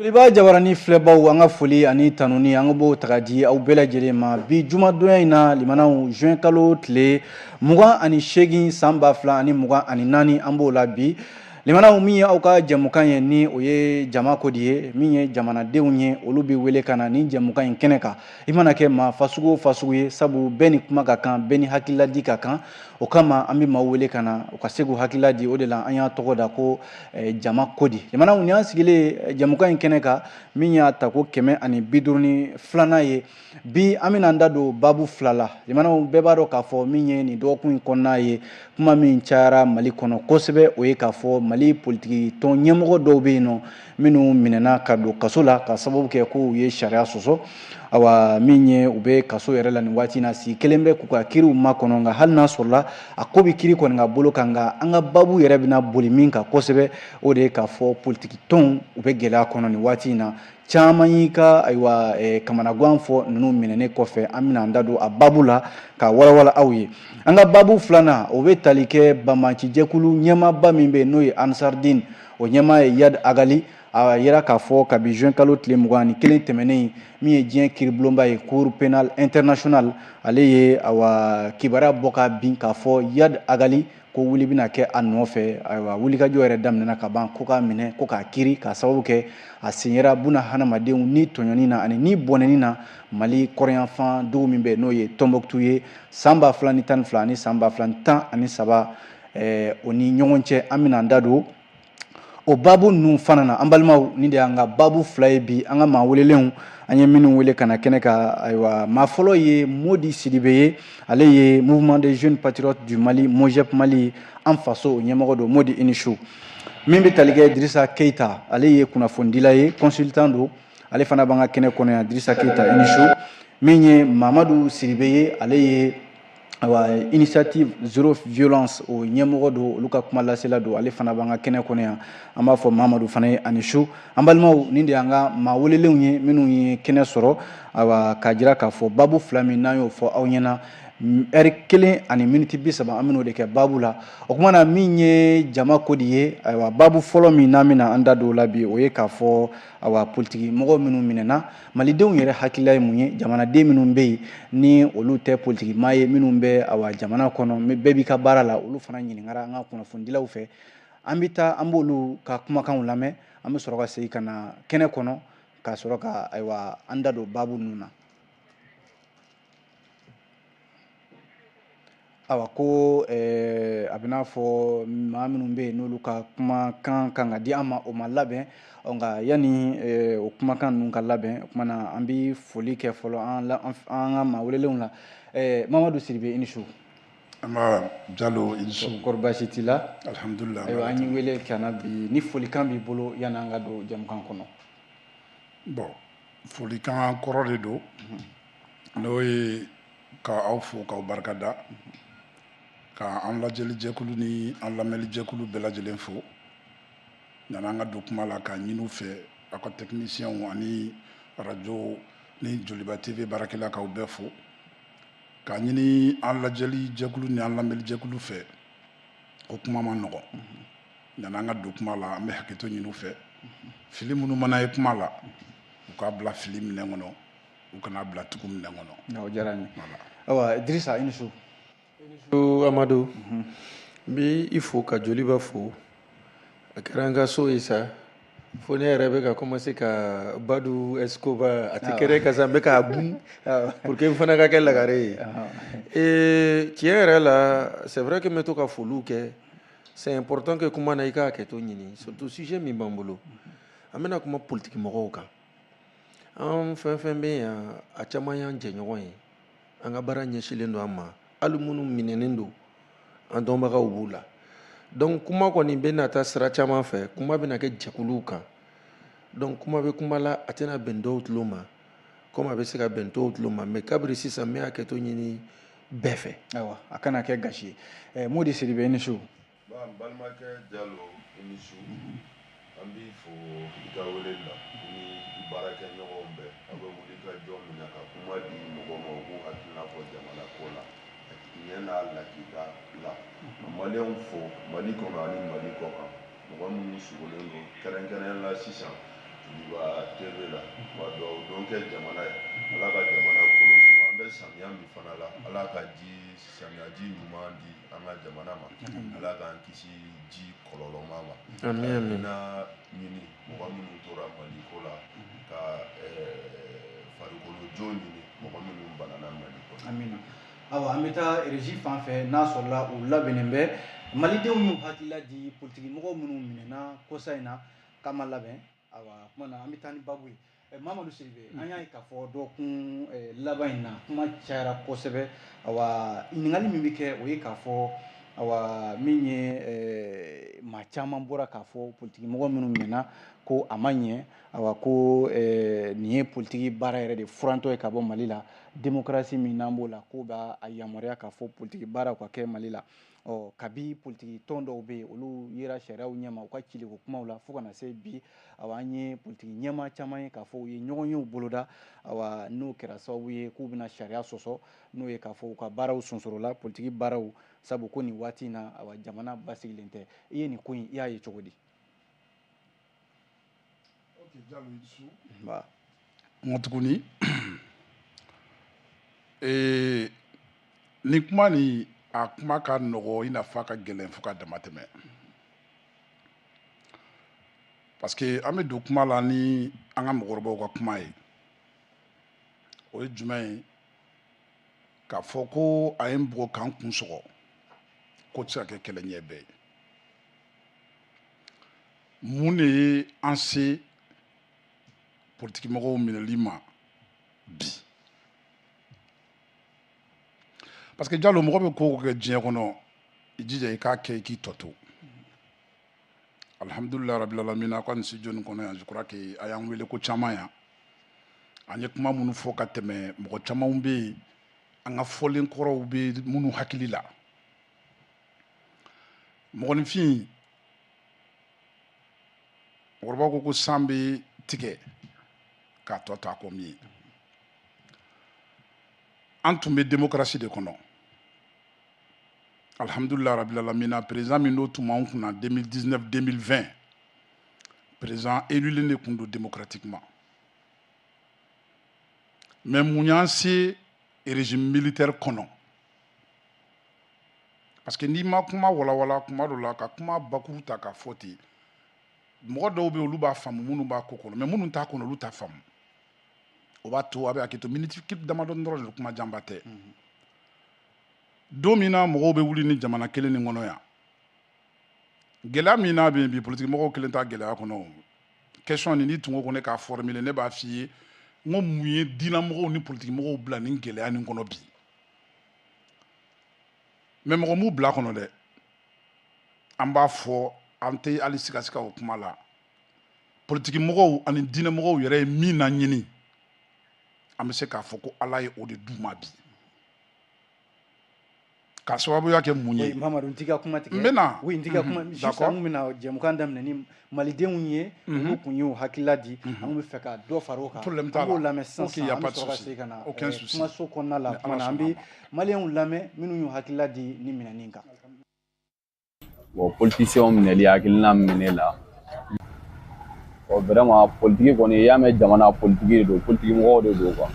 Joliba Jabarani filɛbaw an ka foli ani tanuni an ka b'o ta di aw bɛɛ lajɛlen ma bi jumadonya in na limanaw juin kalo tile 28 san 2024 an b'o la bi limanaw min ye aw ka jɛmukan ye ni o ye jama ko di ye min ye jamanadenw ye olu bɛ wele ka na ni jɛmukan in kɛnɛ kan i mana kɛ maa fasugu o fasugu ye sabu bɛɛ ni kuma ka kan bɛɛ ni hakililadi ka kan o kama an bɛ maaw wele ka na u ka se k'u hakilila di o de la an y'a tɔgɔ da ko jama ko di limanaw ni an sigilen jɛmukan in kɛnɛ kan min y'a ta ko 152 ye bi an bɛna an da don babu fila la limanaw bɛɛ b'a dɔn k'a fɔ min ye nin dɔgɔkun in kɔnɔna ye kuma min cayara Mali kɔnɔ kosɛbɛ o ye k'a fɔ Mali politiki tɔn ɲɛmɔgɔ dɔw bɛ yen nɔ minnu minɛna ka don kaso la ka sababu kɛ ko u ye sariya sɔsɔ awa min ye u bɛ kaso yɛrɛ la nin waati in na si kelen bɛ k'u ka kiriw makɔnɔ nka hali n'a sɔrɔla a ko bɛ kiri kɔni ka bolo kan nka an ka babu yɛrɛ bɛna boli min kan kosɛbɛ o de ye k'a fɔ politiki tɔnw u bɛ gɛlɛya kɔnɔ nin waati in na caman y'i ka ayiwa kamanagan fɔ ninnu minɛnen kɔfɛ an bɛna an da don a babu la ka walawala aw ye an ka babu filanan o bɛ tali kɛ banbaci-jɛkulu ɲɛmaaba min bɛ yen n'o ye Ansardine o ɲɛmaa ye Yad Agali a yira k'a fɔ kabi juin kalo tile 21 tɛmɛnen min ye diɲɛ kiiribulonba ye Cour pénale internationale ale ye awa kibaruya bɔ ka bin k'a fɔ Yad Agali ko wuli bɛna kɛ a nɔfɛ ayiwa wulikajɔ yɛrɛ daminɛna ka ban ko k'a minɛ ko k'a kiiri k'a sababu kɛ a senyera buna hadamadenw ni tɔɲɔni na ani ni bɔnɛni na Mali kɔrɔnyanfan dugu min bɛ n'o ye Tɔnbɔkutu ye san 2012 ani san 2013 o ni ɲɔgɔn cɛ an bɛna an da don o babu ninnu fana na an balimaw ni de y'an ka babu fila ye bi an ka maa welelenw an ye minnu wele ka na kɛnɛ ka ayiwa maa fɔlɔ ye Modi Sidibe ye ale ye Mouvement des Jeunes Patriotes du Mali MOJEP Mali an faso o ɲɛmɔgɔ don Modi i ni su min bɛ tali kɛ Dirisa Keyita ale ye kunnafonidila ye consultant don ale fana b'an ka kɛnɛ kɔnɔ yan Dirisa Keyita i ni su min ye Mamadu Sidibe ye ale ye initiative zero violence o ɲɛmɔgɔ don olu ka kuma lasela don ale fana b'an ka kɛnɛ kɔnɔ yan an b'a fɔ Mamadu fana ye ani su an balimaw nin de y'an ka maa welelenw ye minnu ye kɛnɛ sɔrɔ k'a jira k'a fɔ babu fila min n'an y'o fɔ aw ɲɛna heure 1 ani miniti 30 an bɛn'o de kɛ babu la o kuma na min ye jama ko di ye ayiwa babu fɔlɔ min n'an bɛna an da don o la bi o ye k'a fɔ politiki mɔgɔ minnu minɛna malidenw yɛrɛ hakilila ye mun ye jamanaden minnu bɛ yen ni olu tɛ politiki maa ye minnu bɛ jamana kɔnɔ bɛɛ b'i ka baara la olu fana ɲininkara an ka kunnafonidilaw fɛ an bɛ taa an b'olu ka kumakanw lamɛn an bɛ sɔrɔ ka segin ka na kɛnɛ kɔnɔ ka sɔrɔ ka ayiwa an da don babu ninnu na awa ko a bɛ n'a fɔ maa minnu bɛ yen n'olu ka kumakan kan ka di an ma o ma labɛn nka yanni o kumakan ninnu ka labɛn o kumana an bɛ foli kɛ fɔlɔ an ka maa welelenw la Mamadu Sidibe i ni su Ama Jalo i ni su kɔri baasi t'i la alhamdulillah ayiwa an ye wele ka na bi ni folikan b'i bolo yanni an ka don jamukan kɔnɔ bon folikan kɔrɔ de don n'o ye k'aw fo k'aw barikada ka an lajɛli jɛkulu ni an lamɛnli jɛkulu bɛɛ lajɛlen fo yan'an ka don kuma la ka ɲini u fɛ aw ka techniciens ani radio ni Joliba TV baarakɛla k'aw bɛɛ fo ka ɲini an lajɛli jɛkulu ni an lamɛnli jɛkulu fɛ o kuma ma nɔgɔn yan'an ka don kuma la an bɛ hakɛto ɲini u fɛ fili minnu mana ye kuma la u k'a bila fili minɛn kɔnɔ u kana bila tugu minɛn kɔnɔ. o diyara n ye awa Dirisa i ni su Amadu n bɛ i fo ka Joliba fo a kɛra an ka so ye sa fo ne yɛrɛ bɛ ka commencer ka Badu Escobar a tɛ kɛrɛ ka sa n bɛ k'a bun pour que n fana ka kɛ lagare ye tiɲɛ yɛrɛ la c'est vrai que n bɛ to ka foliw kɛ c'est important que kuma na i ka hakɛto ɲini surtout sujet min b'an bolo an bɛna kuma politiki mɔgɔw kan an fɛn fɛn bɛ yan a caman y'an jɛɲɔgɔn ye an ka baara ɲɛsilen don an ma hali minnu minɛnen don an dɔnbagaw b'u la donc kuma kɔni bɛna taa sira caman fɛ kuma bɛna kɛ jɛkuluw kan donc kuma bɛ kuma la a tɛna bɛn dɔw tulo ma comme a bɛ se ka bɛn dɔw tulo ma mais kabiri sisan n bɛ hakɛto ɲini bɛɛ fɛ ayiwa a kana kɛ gasi ye Modi Sidibe i ni su n balimakɛ Jalo i ni su an b'i fo i ka weleli la i ni i baarakɛɲɔgɔnw bɛɛ aw bɛ wuli ka jɔ min na ka kuma di mɔgɔ ma u k'u hakilina fɔ jamana ko la ɲɛ n'a lakika la ka maliyɛnw fo Mali kɔnɔ ani Mali kɔ kan mɔgɔ minnu sugulen don kɛrɛnkɛrɛnnenya la sisan Joliba TV la wa dɔw don kɛ jamana ye ala ka jamana kɔlɔsi an bɛ samiya min fana la ala ka samiyaji ɲuman di an ka jamana ma ala k'an kisi ji kɔlɔlɔma ma na ɲini mɔgɔ minnu tora maliko la ka farikolo jo ɲini mɔgɔ minnu banana maliko la amina awa an bɛ taa régie fan fɛ n'a sɔrɔla u labɛnnen bɛ malidenw y'u hakilila di politiki mɔgɔw minnu minɛna kɔsa in na k'a ma labɛn awa kuma na an bɛ taa ni babu ye Mamadu Sidibe an y'a ye k'a fɔ dɔgɔkun laban in na kuma cayara kosɛbɛ awa ɲininkali min bɛ kɛ o ye k'a fɔ awa min ye maa caman bɔra k'a fɔ politiki mɔgɔ minnu minɛna ko a ma ɲɛ awa ko nin ye politiki baara yɛrɛ de furantɔ ye ka bɔ Mali la démocratie min n'an b'o la k'o b'a yamaruya k'a fɔ politiki baara ka kɛ Mali la kabi politiki tɔn dɔw bɛ yen olu yera sariyaw ɲɛma u ka ciliko kumaw la fo kana se bi awa an ye politiki ɲɛma caman ye k'a fɔ u ye ɲɔgɔn yew boloda awa n'o kɛra sababu ye k'u bɛna sariya sɔsɔ n'o ye k'a fɔ u ka baaraw sonsorola politiki baaraw sabu ko nin waati in na awa jamana basigilen tɛ i ye nin ko in i y'a ye cogo di N tuguni ni kuma ni a kuma ka nɔgɔ i n'a fɔ a ka gɛlɛn fo ka dama tɛmɛ parce que an bɛ don kuma la ni an ka mɔgɔkɔrɔbaw ka kuma ye o ye jumɛn ye k'a fɔ ko a ye n bugɔ k'an kun sɔgɔ ko tɛ se ka kɛ kɛlɛ ɲɛ bɛɛ ye mun de ye an se politiki mɔgɔw minɛli ma bi parce que Jalo mɔgɔ bɛ ko kɛ diɲɛ kɔnɔ i jija i k'a kɛ i k'i tɔ to alhamdulilayi rabil alamin a ko nin studio nin kɔnɔ yan je crois que a y'an wele ko caman yan an ye kuma minnu fɔ ka tɛmɛ mɔgɔ camanw bɛ yen an ka fɔlen kɔrɔw bɛ minnu hakili la mɔgɔninfin mɔgɔkɔrɔba ko san bɛ tigɛ k'a tɔ to a kɔ min ye an tun bɛ démocratie de kɔnɔ alhamdulilayi rabil alamin président min n'o tun b'an kunna 2019-2020 président élulen de tun don démocratiquement mais mun y'an se régime militaire kɔnɔ parce que n'i ma kuma walawala kuma dɔ la ka kuma bakuru ta k'a fɔ ten mɔgɔ dɔw bɛ yen olu b'a faamu minnu b'a ko kɔnɔ mais minnu t'a kɔnɔ olu t'a faamu o b'a to a bɛ hakili to minute damadɔni dɔrɔn de kuma janba tɛ don min na mɔgɔw bɛ wuli ni jamana kelen nin kɔnɔ yan gɛlɛya min n'a bɛ yen bi politiki mɔgɔw kelen t'a gɛlɛya kɔnɔ question nin n'i tun ko ko ne k'a formuler ne b'a f'i ye n ko mun ye diinɛmɔgɔw ni politiki mɔgɔw bila nin gɛlɛya nin kɔnɔ bi mais mɔgɔ m'u bila kɔnɔ dɛ an b'a fɔ an tɛ hali sigasika o kuma la politiki mɔgɔw ani diinɛmɔgɔw yɛrɛ ye min na ɲini an bɛ se k'a fɔ ko ala ye o de d'u ma bi k'a sababuya kɛ mun ye Mamadu n t'i ka kuma tigɛ n bɛna oui n t'i ka kuma sisan an bɛna jɛmukan daminɛ ni malidenw ye olu tun y'u hakilila di an bɛ fɛ ka dɔ fara o kan an b'o lamɛn sisan an bɛ sɔrɔ ka segin ka na kumaso kɔnɔna la tuma na an bɛ maliyɛnw lamɛn minnu y'u hakilila di ni minɛni kan bon politicien minɛli hakilina minɛ la vraiment politique kɔni i y'a mɛn jamana politique de don politique mɔgɔw de don quoi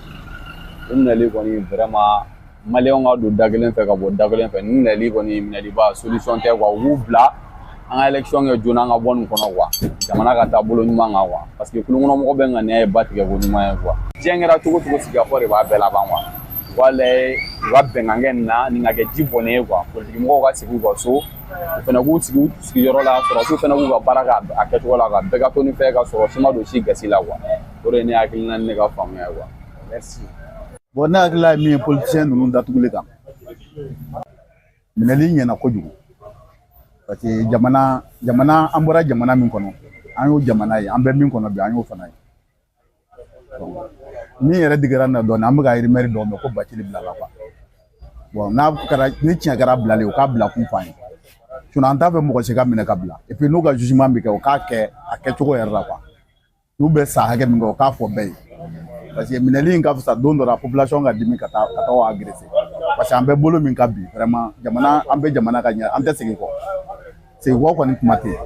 o minɛli kɔni vraiment maliyɛnw ka don da kelen fɛ ka bɔ da kelen fɛ ni minɛli kɔni minɛliba solution tɛ quoi u b'u bila an ka élection kɛ joona an ka bɔ nin kɔnɔ quoi jamana ka taabolo ɲuman kan quoi parce que kulukɔnɔmɔgɔ bɛ ŋaniya ye ba tigɛ ko ɲuman ye quoi diɲɛ kɛra cogo cogo sigikafɔ de b'a bɛɛ laban quoi u b'a layɛ u ka bɛnkan kɛ nin na nin ka kɛ ji bɔnnen ye quoi politique mɔgɔw ka sigi u ka so u fana k'u sigi u sigiyɔrɔ la sɔrɔsiw fana k'u ka baara kɛ a kɛcogo la ka bɛɛ ka to ni fɛn ka sɔrɔ si ma don si gasi la quoi o de ye ne hakilina ni ne ka faamuya ye quoi merci. Bon ne hakilila ye min ye politicien ninnu datuguli kan minɛli ɲɛna kojugu parce que jamana an bɔra jamana min kɔnɔ an y'o jamana ye an bɛ min kɔnɔ bi an y'o fana ye min yɛrɛ digɛra na dɔɔnin an bɛ ka rumeur dɔw mɛn ko Bacili bilala quoi bon n'a kɛra ni tiɲɛ kɛra bilalen o k'a bila kun f'an ye sinon an t'a fɛ mɔgɔ si ka minɛ ka bila et puis n'u ka jugement bɛ kɛ o k'a kɛ a kɛcogo yɛrɛ la quoi n'u bɛ sa hakɛ min kɛ o k'a fɔ bɛɛ ye parce que minɛli in ka fisa don dɔ la population ka dimi ka taa agresser parce que an bɛ bolo min ka bi vraiment jamana an bɛ jamana ka ɲɛ an tɛ segin kɔ segin kɔ kɔni kuma tɛ yen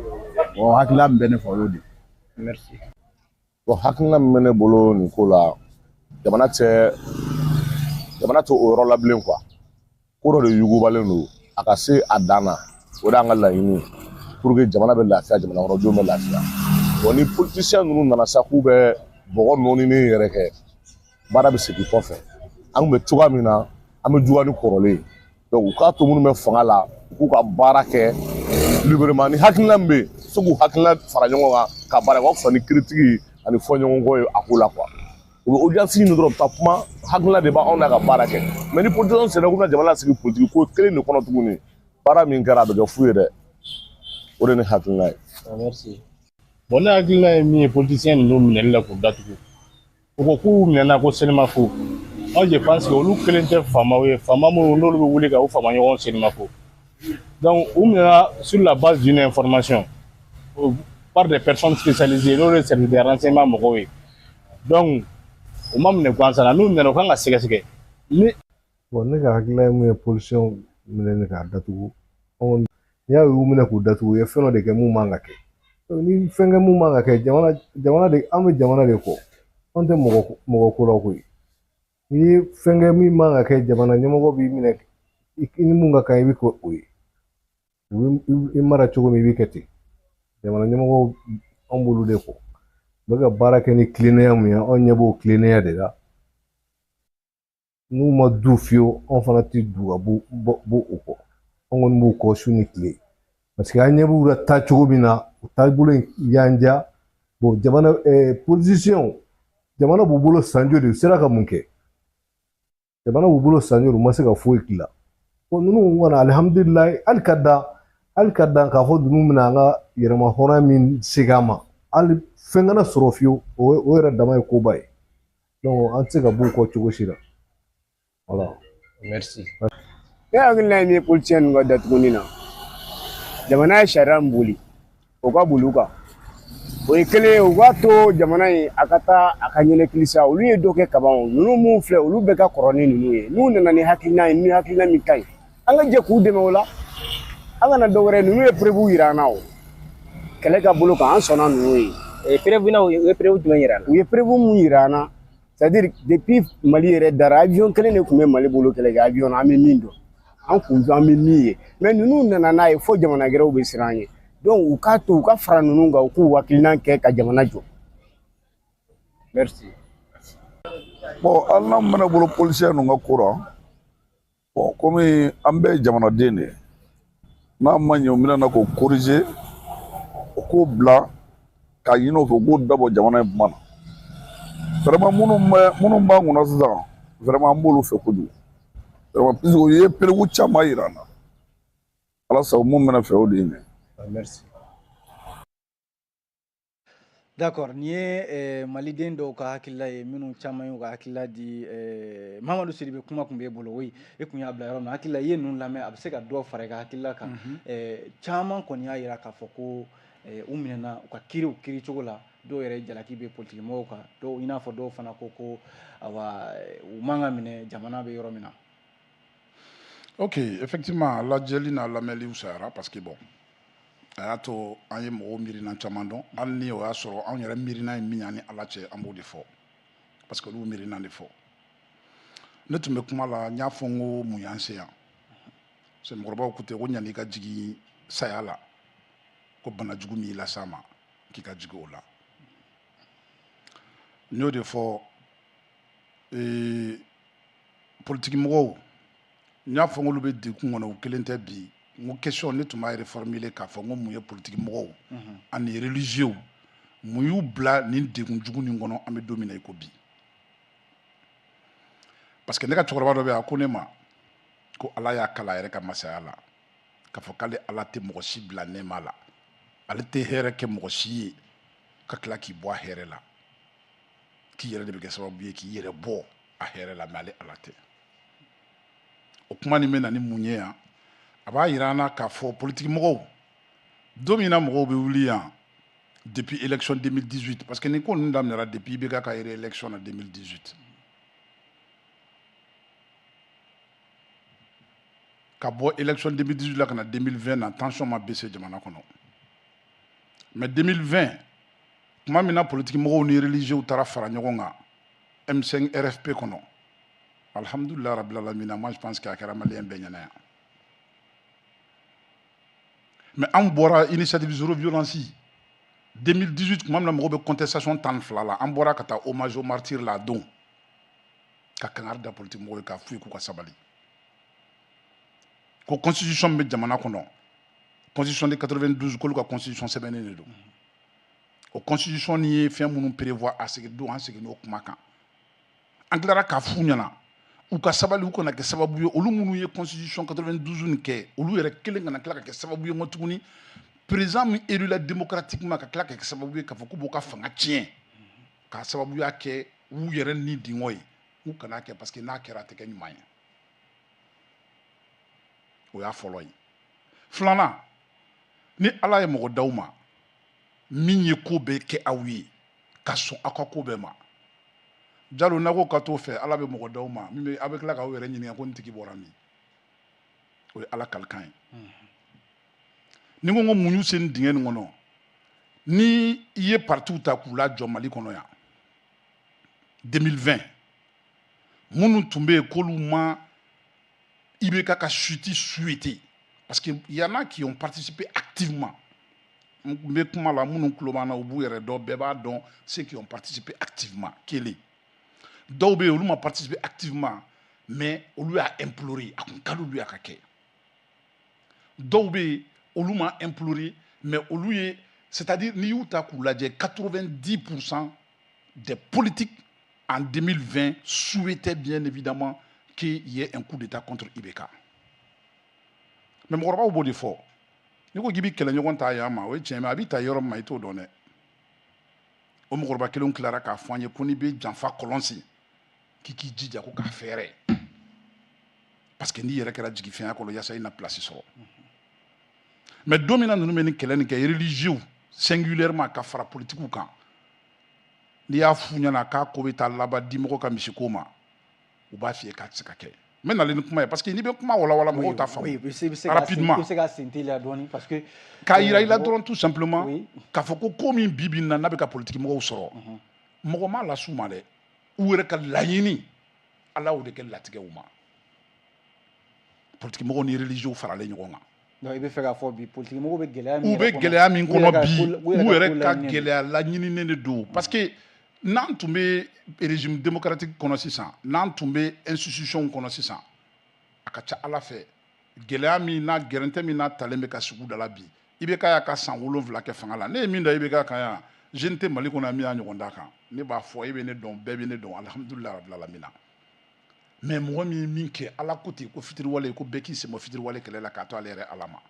o hakilila min bɛ ne fɛ o y'o de merci. bon hakilina min bɛ ne bolo nin ko la jamana tɛ o yɔrɔ la bilen quoi ko dɔ de yugubalen don a ka se a dan na o de y'an ka laɲini pour que jamana bɛ lafiya jamana kɔnɔdenw bɛ lafiya bon ni politisiyɛn ninnu nana sa k'u bɛ bɔgɔ nɔɔnini yɛrɛ kɛ baara bɛ segin kɔfɛ an tun bɛ cogoya min na an bɛ juguya ni kɔrɔlen donc u k'a to minnu bɛ fanga la u k'u ka baara kɛ librement ni hakilina min bɛ yen fo k'u hakilina fara ɲɔgɔn kan ka baara kɛ o ka fisa ni kiritigi ani fɔɲɔgɔnkɔ ye a ko la quoi u bɛ audience ɲini dɔrɔn ka kuma hakilina de b'anw na ka baara kɛ mais ni politisiyɛnw sera k'u bɛna jamana sigi politiki ko kelen de kɔnɔ tuguni baara min kɛra a bɛ kɛ fu ye dɛ o de ye ne hakilina ye. Merci. Bon ne hakilina ye min ye politisiyɛn ninnu minɛli la k'u datugu u ko k'u minɛna ko selimafo moi je pense que olu kelen tɛ faamaw ye faama minnu n'olu bɛ wuli ka u faama ɲɔgɔn selimafo donc u minɛna sur la base d'une information par des personnes spécialisées n'olu ye service de renseignement mɔgɔw ye donc u ma minɛ gansan na n'u minɛna u kan ka sɛgɛsɛgɛ ni. Bon ne ka hakilina ye mun ye politisiyɛnw minɛni k'a datugu n'i y'a ye u minɛ k'u datugu u ye fɛn dɔ de kɛ mun man ka kɛ ni fɛn kɛ mun man ka kɛ jamana de an bɛ jamana de kɔ an tɛ mɔgɔ ko la koyi n'i ye fɛn kɛ min man ka kɛ jamana ɲɛmɔgɔ b'i minɛ i ni mun ka kan i bɛ kɛ o ye i mara cogo min i bɛ kɛ ten jamana ɲɛmɔgɔw an b'olu de kɔ u bɛ ka baara kɛ ni tilennenya mun ye anw ɲɛ b'o tilennenya de la n'u ma du fiyewu anw fana tɛ du ka bɔ u kɔ anw kɔni b'u kɔ su ni tile parce que an ɲɛ b'u la taa cogo min na u taabolo y'an diya bon jamana politisiyɛnw jamana b'u bolo san joli u sera ka mun kɛ jamana b'u bolo san joli u ma se ka foyi kila bon ninnu kɔni alihamudulilayi hali ka dan k'a fɔ ninnu bɛna an ka yɛrɛma hɔrɔnya min segin an ma hali fɛn kana sɔrɔ fiyewu o yɛrɛ dama ye koba ye donc an tɛ se ka b'u kɔ cogo si la voilà. Merci. Ne hakilina ye min ye politisiyɛn ninnu ka datuguni na jamana ye sariya min boli o ka boli u kan o ye kelen ye u k'a to jamana in a ka taa a ka ɲɛnɛkili sa olu ye dɔ kɛ kaban ninnu mun filɛ olu bɛɛ ka kɔrɔ ni ninnu ye n'u nana ni hakilina ye ni hakilina min ka ɲi an ka jɛ k'u dɛmɛ o la an kana dɔ wɛrɛ ninnu ye preuve yira an na o kɛlɛ ka bolo kan an sɔnna ninnu ye preuve na u ye preuve jumɛn yira an na u ye preuve mun yira an na c'est à dire depuis Mali yɛrɛ dara avion kelen de tun bɛ Mali bolo kɛlɛ kɛ avion na an bɛ min dɔn an kun an bɛ min ye mais ninnu nana n'a ye fo jamana gɛrɛw bɛ siran an ye donc u k'a to u ka fara ninnu kan u k'u hakilina kɛ ka jamana jɔ. Merci. Bon hali n'an bɛ ne bolo polisiyɛn ninnu ka ko la bon komi an bɛɛ ye jamanaden de ye n'a ma ɲɛ u bɛna k'o corriger u k'o bila k'a ɲini u fɛ u k'o dabɔ jamana in kuma na vraiment minnu b'an kunna sisan vraiment an b'olu fɛ kojugu vraiment puisque u ye perewu caman yira an na ala sago mun bɛna fɛ o de ye nin ye. Merci. D'accord nin ye maliden dɔw ka hakilila ye minnu caman y'u ka hakilila di Mamadu Sidibe kuma tun b'e bolo oui e tun y'a bila yɔrɔ min hakilila i ye ninnu lamɛn a bɛ se ka dɔ fara i ka hakilila kan caman kɔni y'a jira k'a fɔ ko u minɛna u ka kiiriw kiiri cogo la dɔw yɛrɛ jalaki bɛ politikimɔgɔw kan dɔw i n'a fɔ dɔw fana ko awa u man ka minɛ jamana bɛ yɔrɔ min na. Ok effectivement lajɛli n'a lamɛnli fisayara parce que bon a y'a to an ye mɔgɔw miirina caman dɔn hali ni o y'a sɔrɔ anw yɛrɛ miirina ye min ye ani ala cɛ an b'o de fɔ parce que olu miirina de fɔ ne tun bɛ kuma la n y'a fɔ n ko mun y'an se yan parce que mɔgɔkɔrɔbaw ko ten ko ɲan'i ka jigin saya la ko bana jugu min y'i las'a ma k'i ka jigin o la n y'o de fɔ politikimɔgɔw n y'a fɔ n k'olu bɛ dekun kɔnɔ u kelen tɛ bi n ko question ne tun b'a reformuler k'a fɔ n ko mun ye politikimɔgɔw ani religieux mun y'u bila nin dekun jugu nin kɔnɔ an bɛ don min na i ko bi parce que ne ka cɛkɔrɔba dɔ bɛ yan a ko ne ma ko ala y'a kala a yɛrɛ ka masaya la k'a fɔ k'ale ala tɛ mɔgɔ si bila nɛɛma la ale tɛ hɛrɛ kɛ mɔgɔ si ye ka tila k'i bɔ a hɛrɛ la k'i yɛrɛ de bɛ kɛ sababu ye k'i yɛrɛ bɔ a hɛrɛ la mais ale ala tɛ o kuma nin bɛ na ni mun ye yan a b'a yira an na k'a fɔ politikimɔgɔw don min na mɔgɔw bɛ wuli yan depuis élection 2018 parce que nin ko ninnu daminɛra depuis IBK ka yɛrɛ élection na 2018 ka bɔ élection 2018 la ka na 2020 na tension ma baissé jamana kɔnɔ mais 2020 tuma min na politique mɔgɔw ni religieux taara fara ɲɔgɔn kan M5 RFP kɔnɔ alhamdulillah rabbil alamin moi je pense que a kɛra malien bɛɛ ɲɛna yan mais an bɔra initiative zéro violence 2018 tuma min na mɔgɔw bɛ contestation 12 la an bɔra ka taa hommage au martyr la don ka kangari da politique mɔgɔw ye k'a f'u ye k'u ka sabali ko constitution min bɛ jamana kɔnɔ constitution de 92 k'olu ka constitution sɛbɛnnen de don o constitution ni ye fɛn minnu prévoir a segin don an segin n'o kuma kan an tilara k'a f'u ɲɛna u ka sabali u kana kɛ sababu ye olu minnu ye constitution 92 nin kɛ olu yɛrɛ kelen kana tila ka kɛ sababu ye n ko tuguni président min élu la démocratiquement ka tila ka kɛ sababu ye k'a fɔ k'u b'u ka fanga tiɲɛ k'a sababuya kɛ u yɛrɛ ni dingɔ ye u kana kɛ parce que n'a kɛra a tɛ kɛ ɲuman ye o y'a fɔlɔ ye filanan ni ala ye mɔgɔ d'aw ma min ye ko bɛɛ kɛ aw ye ka sɔn aw ka ko bɛɛ ma jalo n'a ko ka t'o fɛ ala bɛ mɔgɔ d'aw ma min bɛ aw bɛ tila k'aw yɛrɛ ɲininka ko nin tigi bɔra min o ye ala kalikan ye ni ko n ko mun y'u se nin dingɛ nin kɔnɔ ni i ye partiw ta k'u lajɔ mali kɔnɔ yan 2020 minnu tun bɛ yen k'olu ma IBK ka chute souhaité parce que y en a qui ont participé activement n bɛ kuma la minnu tulo b'an na u b'u yɛrɛ dɔn bɛɛ b'a dɔn ceux qui ont participé activement kelen dɔw bɛ yen olu ma participé activement mais olu y'a imploré a kun ka d'olu ye a ka kɛ dɔw bɛ yen olu ma imploré mais olu ye c'est-à-dire n'i y'u ta k'u lajɛ 90% des politiques en 2020 souhaitaient bien évidemment qu'il y ait un coup d'État contre IBK. Mais mɔgɔkɔrɔbaw b'o de fɔ n'i ko k'i bɛ kɛlɛɲɔgɔn ta yan ma o ye tiɲɛ mais a bɛ ta yɔrɔ min ma i t'o dɔn dɛ o mɔgɔkɔrɔba kelenw tilara k'a fɔ an ye ko n'i bɛ janfa kɔlɔnsi k'i k'i jija ko k'a fɛɛrɛ parce que n'i yɛrɛ kɛra jigifɛnya kɔnɔ yaasa i na place sɔrɔ mais don min na ninnu bɛ nin kɛlɛ nin kɛ religieux singulièrement ka fara politiques kan n'i y'a f'u ɲɛna k'a ko bɛ taa laban dimɔgɔ ka misiko ma u b'a f'i ye k'a tɛ se ka kɛ n bɛ nalen ni kuma ye parce que n'i bɛ kuma walawala mɔgɔw t'a faamu rapidement k'a yira i la dɔrɔn tout simplement k'a fɔ ko min bi bi in na n'a bɛ ka politique mɔgɔw sɔrɔ mɔgɔ m'a las'u ma dɛ u yɛrɛ ka laɲini ala y'o de kɛ latigɛw ma politique mɔgɔw ni religieux faralen ɲɔgɔn kan i bɛ fɛ k'a fɔ bi politique mɔgɔw bɛ gɛlɛya min kɔnɔ bi u yɛrɛ ka gɛlɛya laɲininen de don parce que n'an tun bɛ régime démocratique kɔnɔ sisan n'an tun bɛ institution kɔnɔ sisan a ka ca ala fɛ gɛlɛya min n'a gɛrɛntɛ min n'a talen bɛ ka sugu da la bi IBK y'a ka san 7 kɛ fanga la ne ye min da IBK kan yan jeune tɛ mali kɔnɔ min y'a ɲɔgɔn da kan ne b'a fɔ e bɛ ne dɔn bɛɛ bɛ ne dɔn alhamdulilah rabbil alamin mais mɔgɔ min ye min kɛ ala ko ten ko fitiriwale ko bɛɛ k'i sɛmɔ fitiriwale kɛlɛ la k'a to ale yɛrɛ ala ma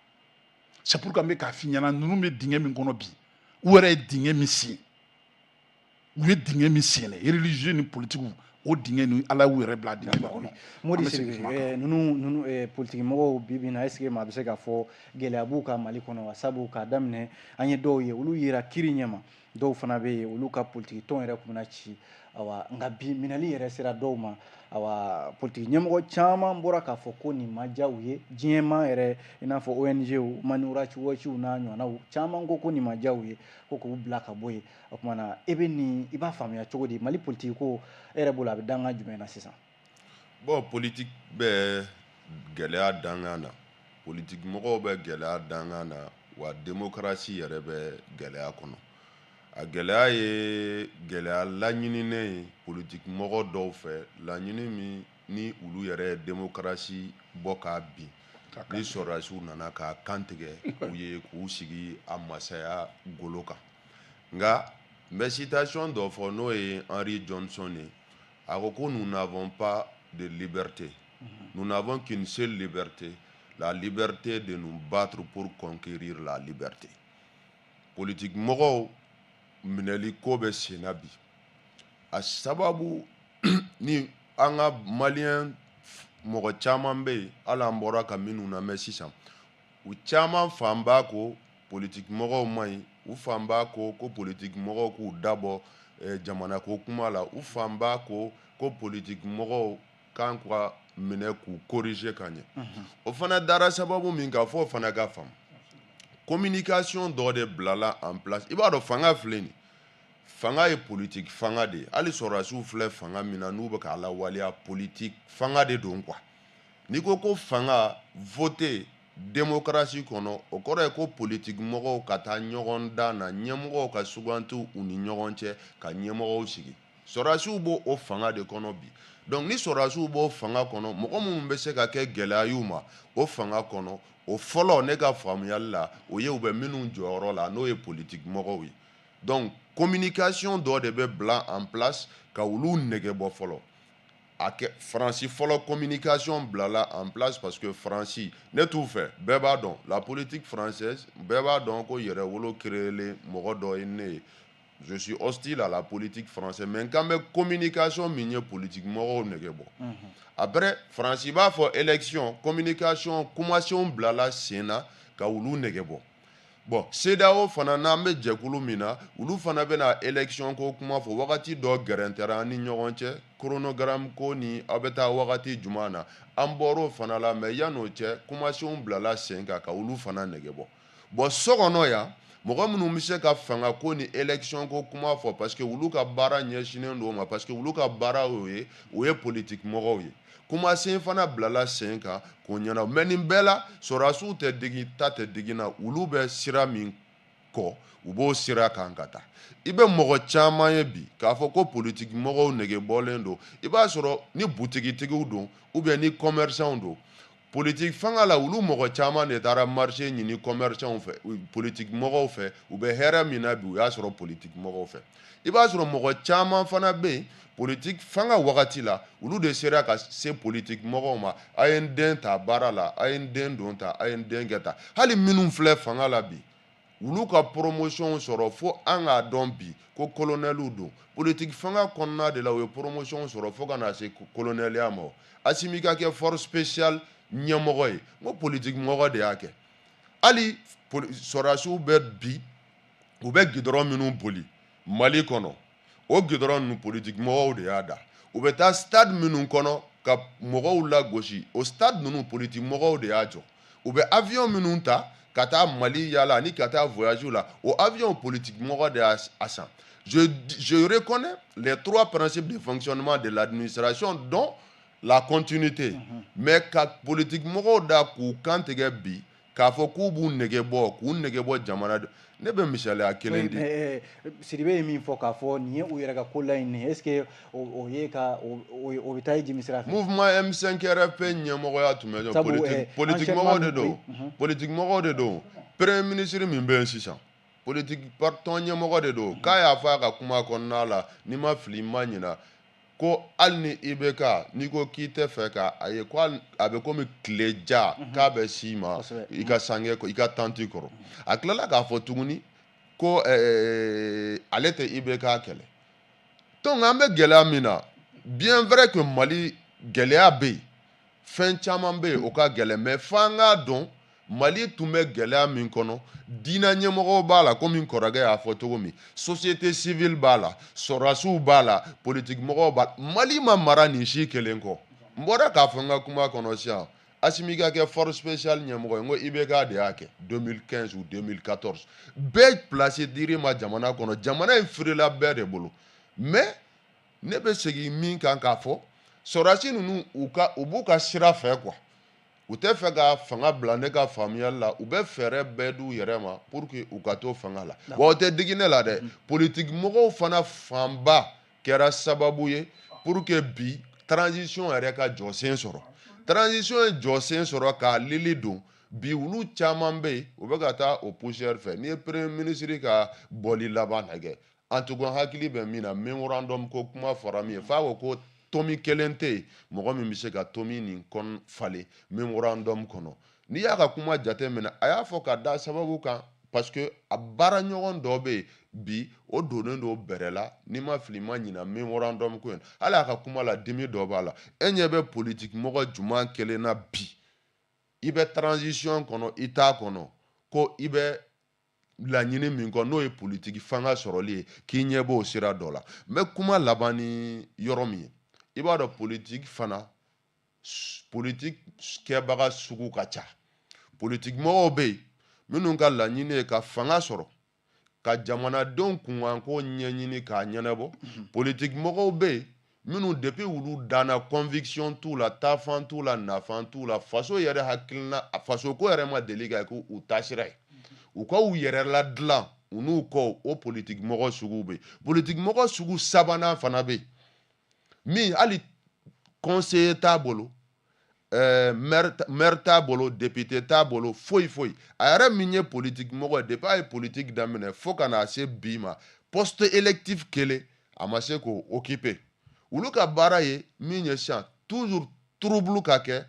c'est pourquoi n bɛ k'a f'i ɲɛna ninnu bɛ dingɛ min kɔnɔ bi u yɛrɛ ye dingɛ min sen u ye dingɛ min sen dɛ religieux ni politique o dingɛ ni ala y'u yɛrɛ bila dingɛ kɔnɔ Modi Sidiki ninnu politique mɔgɔw bi bi in na est ce que maa bɛ se k'a fɔ gɛlɛya b'u ka Mali kɔnɔ wa sabu k'a daminɛ an ye dɔw ye olu yera kiri ɲɛma dɔw fana bɛ yen olu ka politique tɔn yɛrɛ tun bɛna ci awa nka bi minɛli yɛrɛ sera dɔw ma awa politique ɲɛmɔgɔ caman bɔra k'a fɔ ko nin ma diya u ye diɲɛma yɛrɛ i n'a fɔ ONG Human Rights Watch n'a ɲɔgɔnnaw caman ko nin ma diya u ye ko k'u bila ka bɔ yen o tuma na e bɛ nin i b'a faamuya cogo di Mali politique ko e yɛrɛ bolo a bɛ danga jumɛn na sisan bon politique bɛ gɛlɛya dangan na politique mɔgɔw bɛ gɛlɛya dangan na wa démocratie yɛrɛ bɛ gɛlɛya kɔnɔ a gɛlɛya ye gɛlɛya laɲininen ye politique mɔgɔ dɔw fɛ laɲini min ni olu yɛrɛ ye démocratie bɔ k'a bin ni sɔrɔdasiw nana k'a kan tigɛ u ye k'u sigi a masaya golo kan nka n bɛ citation dɔ fɔ n'o ye Henry Johnson ye a ko ko nous n'avons pas de liberté nous n'avons qu'une seule liberté la liberté de nous battre pour conquérir la liberté politique mɔgɔw minɛli ko bɛ sen na bi a sababu ni an ka maliyɛn mɔgɔ caman bɛ yen hali an bɔra ka minnu lamɛn sisan u caman fan b'a ko politique mɔgɔw man ɲi u fan b'a ko politique mɔgɔw k'u dabɔ jamana ko kuma la u fan b'a ko politique mɔgɔw kan ka minɛ k'u corriger ka ɲɛ o fana dara sababu min kan fɔ o fana ka faamu communication dɔ de bilala en place i b'a dɔn fanga filɛ nin fanga ye politique fanga de hali sɔrɔdasiw filɛ fanga min na n'u bɛ k'a lawaleya politique fanga de don quoi n'i ko ko fanga voter démocratie kɔnɔ o kɔrɔ ye ko politique mɔgɔw ka taa ɲɔgɔn dan na ɲɛmɔgɔw ka suganti u ni ɲɔgɔn cɛ ka ɲɛmɔgɔw sigi sɔrɔdasiw b'o o fanga de kɔnɔ bi donc ni sɔrɔdasiw b'o fanga kɔnɔ mɔgɔ minnu bɛ se ka kɛ gɛlɛya y'u ma o fanga kɔnɔ o fɔlɔ ne ka faamuyali la o ye u bɛ minnu jɔyɔrɔ la n'o ye politique mɔgɔw ye donc communication dɔ de bɛ bila en place ka olu nɛgɛ bɔ fɔlɔ a kɛ Faransi fɔlɔ communication bilala en place parce que Faransi ne t'u fɛ bɛɛ b'a dɔn la politique française bɛɛ b'a dɔn ko yɛrɛwolo créelen mɔgɔ dɔ ye ne ye je suis hostile à la politique française mais quand même communication min ye politique mɔgɔw nɛgɛ bɔ après Faransi b'a fɔ élection communication kumasenw bilala sen na ka olu nɛgɛ bɔ bon CEDEAO fana n'an bɛ jɛkulu min na olu fana bɛna élection ko kuma fɔ wagati dɔ gɛrɛntɛra an ni ɲɔgɔn cɛ chronogramme ko ni aw bɛ taa wagati jumɛn na an bɔr'o fana la mais yan'o cɛ kumasenw bilala sen kan ka olu fana nɛgɛ bɔ bon so kɔnɔ yan mɔgɔ minnu bɛ se ka fanga ko ni élection ko kuma fɔ parce que olu ka baara ɲɛsinnen don o ma parce que olu ka baara o ye politique mɔgɔw ye kumasen fana bilala sen kan k'o ɲɛna mais nin bɛɛ la sɔrɔdasiw tɛ digi ta tɛ digi na olu bɛ sira min kɔ u b'o sira kan ka taa i bɛ mɔgɔ caman ye bi k'a fɔ ko politique mɔgɔw nɛgɛ bɔlen don i b'a sɔrɔ ni butigitigiw don ou bien ni commerçants don politique fanga la olu mɔgɔ caman de taara marché ɲini commerçants fɛ politique mɔgɔw fɛ u bɛ hɛrɛ min na bi u y'a sɔrɔ politique mɔgɔw fɛ i b'a sɔrɔ mɔgɔ caman fana bɛ yen politique fanga wagati la olu de sera ka se politique mɔgɔw ma a ye n den ta baara la a ye n den don ta a ye n den kɛ ta hali minnu filɛ fanga la bi olu ka promotion sɔrɔ fo an k'a dɔn bi ko colonelw don politique fanga kɔnɔna de la u ye promotion sɔrɔ fo ka na se colonelya ma Assimi ka kɛ force spéciale ɲɛmɔgɔ ye n ko politique mɔgɔ de y'a kɛ hali sɔrɔdasiw bɛ bi u bɛ gidɔrɔn minnu boli Mali kɔnɔ o gidɔrɔn ninnu politique mɔgɔw de y'a da u bɛ taa stade minnu kɔnɔ ka mɔgɔw lagosi o stade ninnu politique mɔgɔw de y'a jɔ u bɛ avion minnu ta ka taa Mali yala ani ka taa voyage la o avion politique mɔgɔ de y'a san je reconnais les trois principes de fonctionnement de l'administration dont la continuité mais ka politique mɔgɔw da k'u kan tigɛ bi k'a fɔ k'u b'u nɛgɛ bɔ jamana ne bɛ misaliya kelen di Sidibe ye min fɔ k'a fɔ nin ye u yɛrɛ ka ko la nin est ce que o ye ka o bɛ taa jimi sira fɛ mouvement M5 RFP ɲɛmɔgɔya tun bɛ jɔ politique mɔgɔw de don politique mɔgɔw de don premier ministre min bɛ yen sisan politique tɔn ɲɛmɔgɔ de don k'a y'a fɔ a ka kuma kɔnɔna la n'i ma fili ma ɲina ko hali ni i bɛ ka n'i ko k'i tɛ fɛ ka a ye ko a bɛ komi tile ja k'a bɛ s'i ma i ka sange i ka tanti kɔrɔ a tilala k'a fɔ tuguni ko ale tɛ i bɛ k'a kɛlɛ donc an bɛ gɛlɛya min na bien vrai que Mali gɛlɛya bɛ yen fɛn caman bɛ yen o ka gɛlɛn mais f'an k'a dɔn Mali tun bɛ gɛlɛya min kɔnɔ diinɛ ɲɛmɔgɔw b'a la komi n kɔrɔkɛ y'a fɔ cogo min société civile b'a la sɔrɔdasiw b'a la politique mɔgɔw b'a la Mali ma mara nin si kelen kɔ n bɔra k'a fɔ n ka kuma kɔnɔ sisan Assimi ka kɛ force spéciale ɲɛmɔgɔ ye n ko IBK de y'a kɛ 2015 ou 2014 bɛɛ place dir'i ma jamana kɔnɔ jamana in firila bɛɛ de bolo mais ne bɛ segin min kan k'a fɔ sɔrɔdasi ninnu u b'u ka sira fɛ quoi u tɛ fɛ ka fanga bila ne ka faamuyali la u bɛ fɛɛrɛ bɛɛ d'u yɛrɛ ma pour que u ka to fanga la wa o tɛ digi ne la dɛ politique mɔgɔw fana fanba kɛra sababu ye pour que bi transition yɛrɛ ka jɔsen sɔrɔ transition ye jɔsen sɔrɔ k'a lili don bi olu caman bɛ yen u bɛ ka taa o poussière fɛ n'i ye premier ministre ka bɔli laban lajɛ en tout cas hakili bɛ min na mémorandum ko kuma fɔra min ye f'a ko ko tomi kelen tɛ yen mɔgɔ min bɛ se ka tomi nin kɔn falen mémorandum kɔnɔ n'i y'a ka kuma jate minɛ a y'a fɔ ka da sababu kan parce que a baara ɲɔgɔn dɔ bɛ yen bi o donnen don bɛrɛ la n'i ma fili ma ɲina mémorandum ko in hali a ka kuma la dimi dɔ b'a la e ɲɛ bɛ politique mɔgɔ jumɛn kelen na bi i bɛ transition kɔnɔ i t'a kɔnɔ ko i bɛ laɲini min kɔ n'o ye politique fanga sɔrɔli ye k'i ɲɛ b'o sira dɔ la n bɛ kuma laban ni yɔrɔ min ye i b'a dɔn politique fana politique kɛbaga sugu ka ca politique mɔgɔw bɛ yen minnu ka laɲini ye ka fanga sɔrɔ ka jamanadenw kunkanko ɲɛɲini k'a ɲɛnabɔ politique mɔgɔw bɛ yen minnu depuis olu danna conviction t'u la taafan t'u la nafan t'u la faso yɛrɛ hakilina faso ko yɛrɛ ma deli ka kɛ u taasira ye u ka u yɛrɛ ladilan u n'u kɔ o politique mɔgɔ sugu bɛ yen politique mɔgɔ sugu sabanan fana bɛ yen min hali conseiller t'a bolo maire t'a bolo député t'a bolo foyi a yɛrɛ min ye politique mɔgɔ ye depuis a ye politique daminɛ fo ka na se bi ma poste électif kelen a ma se k'o occuper olu ka baara ye min ye sisan toujours trouble ka kɛ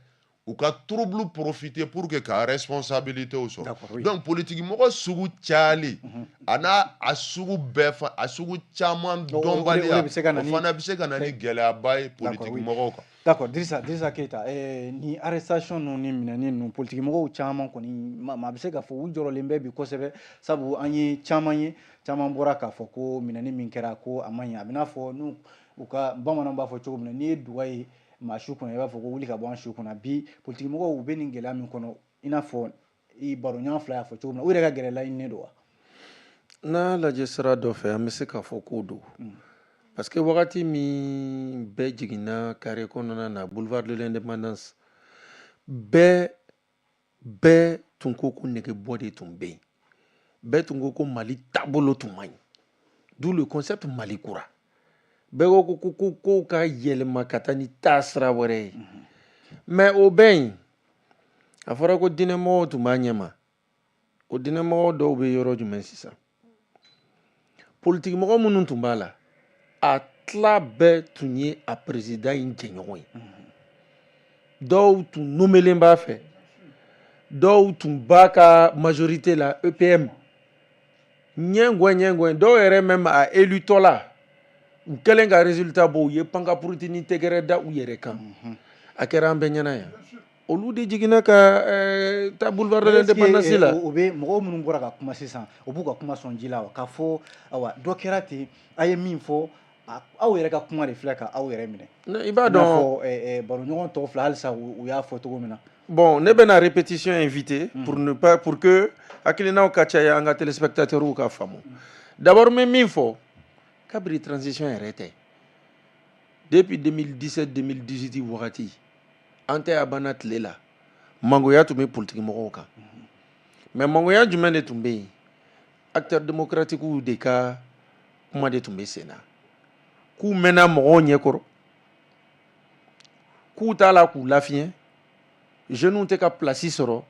u ka trouble profiter pour que ka responsabilité sɔrɔ donc politique mɔgɔ sugu cayali a n'a a sugu bɛɛ a sugu caman dɔnbaliya o fana bɛ se ka na ni gɛlɛyaba ye politique mɔgɔw kan. D'accord, Dirisa Keita, ni arrestation ni minɛni ninnu politique mɔgɔw caman kɔni maa bɛ se k'a fɔ u jɔrɔlen bɛ bi kosɛbɛ sabu an ye caman bɔra k'a fɔ ko minɛni min kɛra ko a man ɲɛ a bɛ n'a fɔ n'u u ka bamananw b'a fɔ cogo min na n'i ye duga ye maa su kɔnɔ i b'a fɔ ko wuli ka bɔ an su kɔnɔ bi politique mɔgɔw u bɛ nin gɛlɛya min kɔnɔ i n'a fɔ baroɲɔgɔn fila y'a fɔ cogo min na u yɛrɛ ka gɛrɛ laɲininen don wa. n'a lajɛ sira dɔ fɛ an bɛ se k'a fɔ k'o don parce que wagati min bɛɛ jiginna carré kɔnɔna na boulevard de l'indépendance bɛɛ tun ko ko negebɔ de tun bɛ yen bɛɛ tun ko ko Mali taabolo tun man ɲi d'où le concept Mali kura bɛɛ ko ka yɛlɛma ka taa ni taasira wɛrɛ ye mais o bɛɛ yen a fɔra ko diinɛmɔgɔw tun b'a ɲɛma o diinɛmɔgɔw dɔw bɛ yɔrɔ jumɛn sisan politique mɔgɔ minnu tun b'a la a tila bɛɛ tun ye a président in jɛɲɔgɔn ye dɔw tun nomelen b'a fɛ dɔw tun b'a ka majorité la EPM ɲɛngɔn dɔw yɛrɛ même a élu tɔ la u kɛlen ka résultat bɔ u ye pankapuruti ni tɛgɛrɛ da u yɛrɛ kan a kɛra an bɛɛ ɲɛna yan olu de jiginna ka taa boulevard de l'indépendance la o bɛ mɔgɔw minnu bɔra ka kuma sisan o b'u ka kuma sɔn ji la wa k'a fɔ awa dɔ kɛra ten a ye min fɔ aw yɛrɛ ka kuma de filɛ ka aw yɛrɛ minɛ i b'a dɔn i n'a fɔ baroɲɔgɔn tɔw fila halisa u y'a fɔ cogo min na. Bon ne bɛna répétition invité pour que hakilinaw ka caya an ka téléspectateurs ka faamu d'abord n bɛ min fɔ kabiri transition yɛrɛ tɛ depuis 2017-2018 wagati an tɛ a banna tile la mangoya tun bɛ politique mɔgɔw kan mais mangoya jumɛn de tun bɛ yen acteurs démocratiques de ka kuma de tun bɛ sen na k'u mɛnna mɔgɔw ɲɛkɔrɔ k'u t'a la k'u lafiɲɛ jeunes tɛ ka place sɔrɔ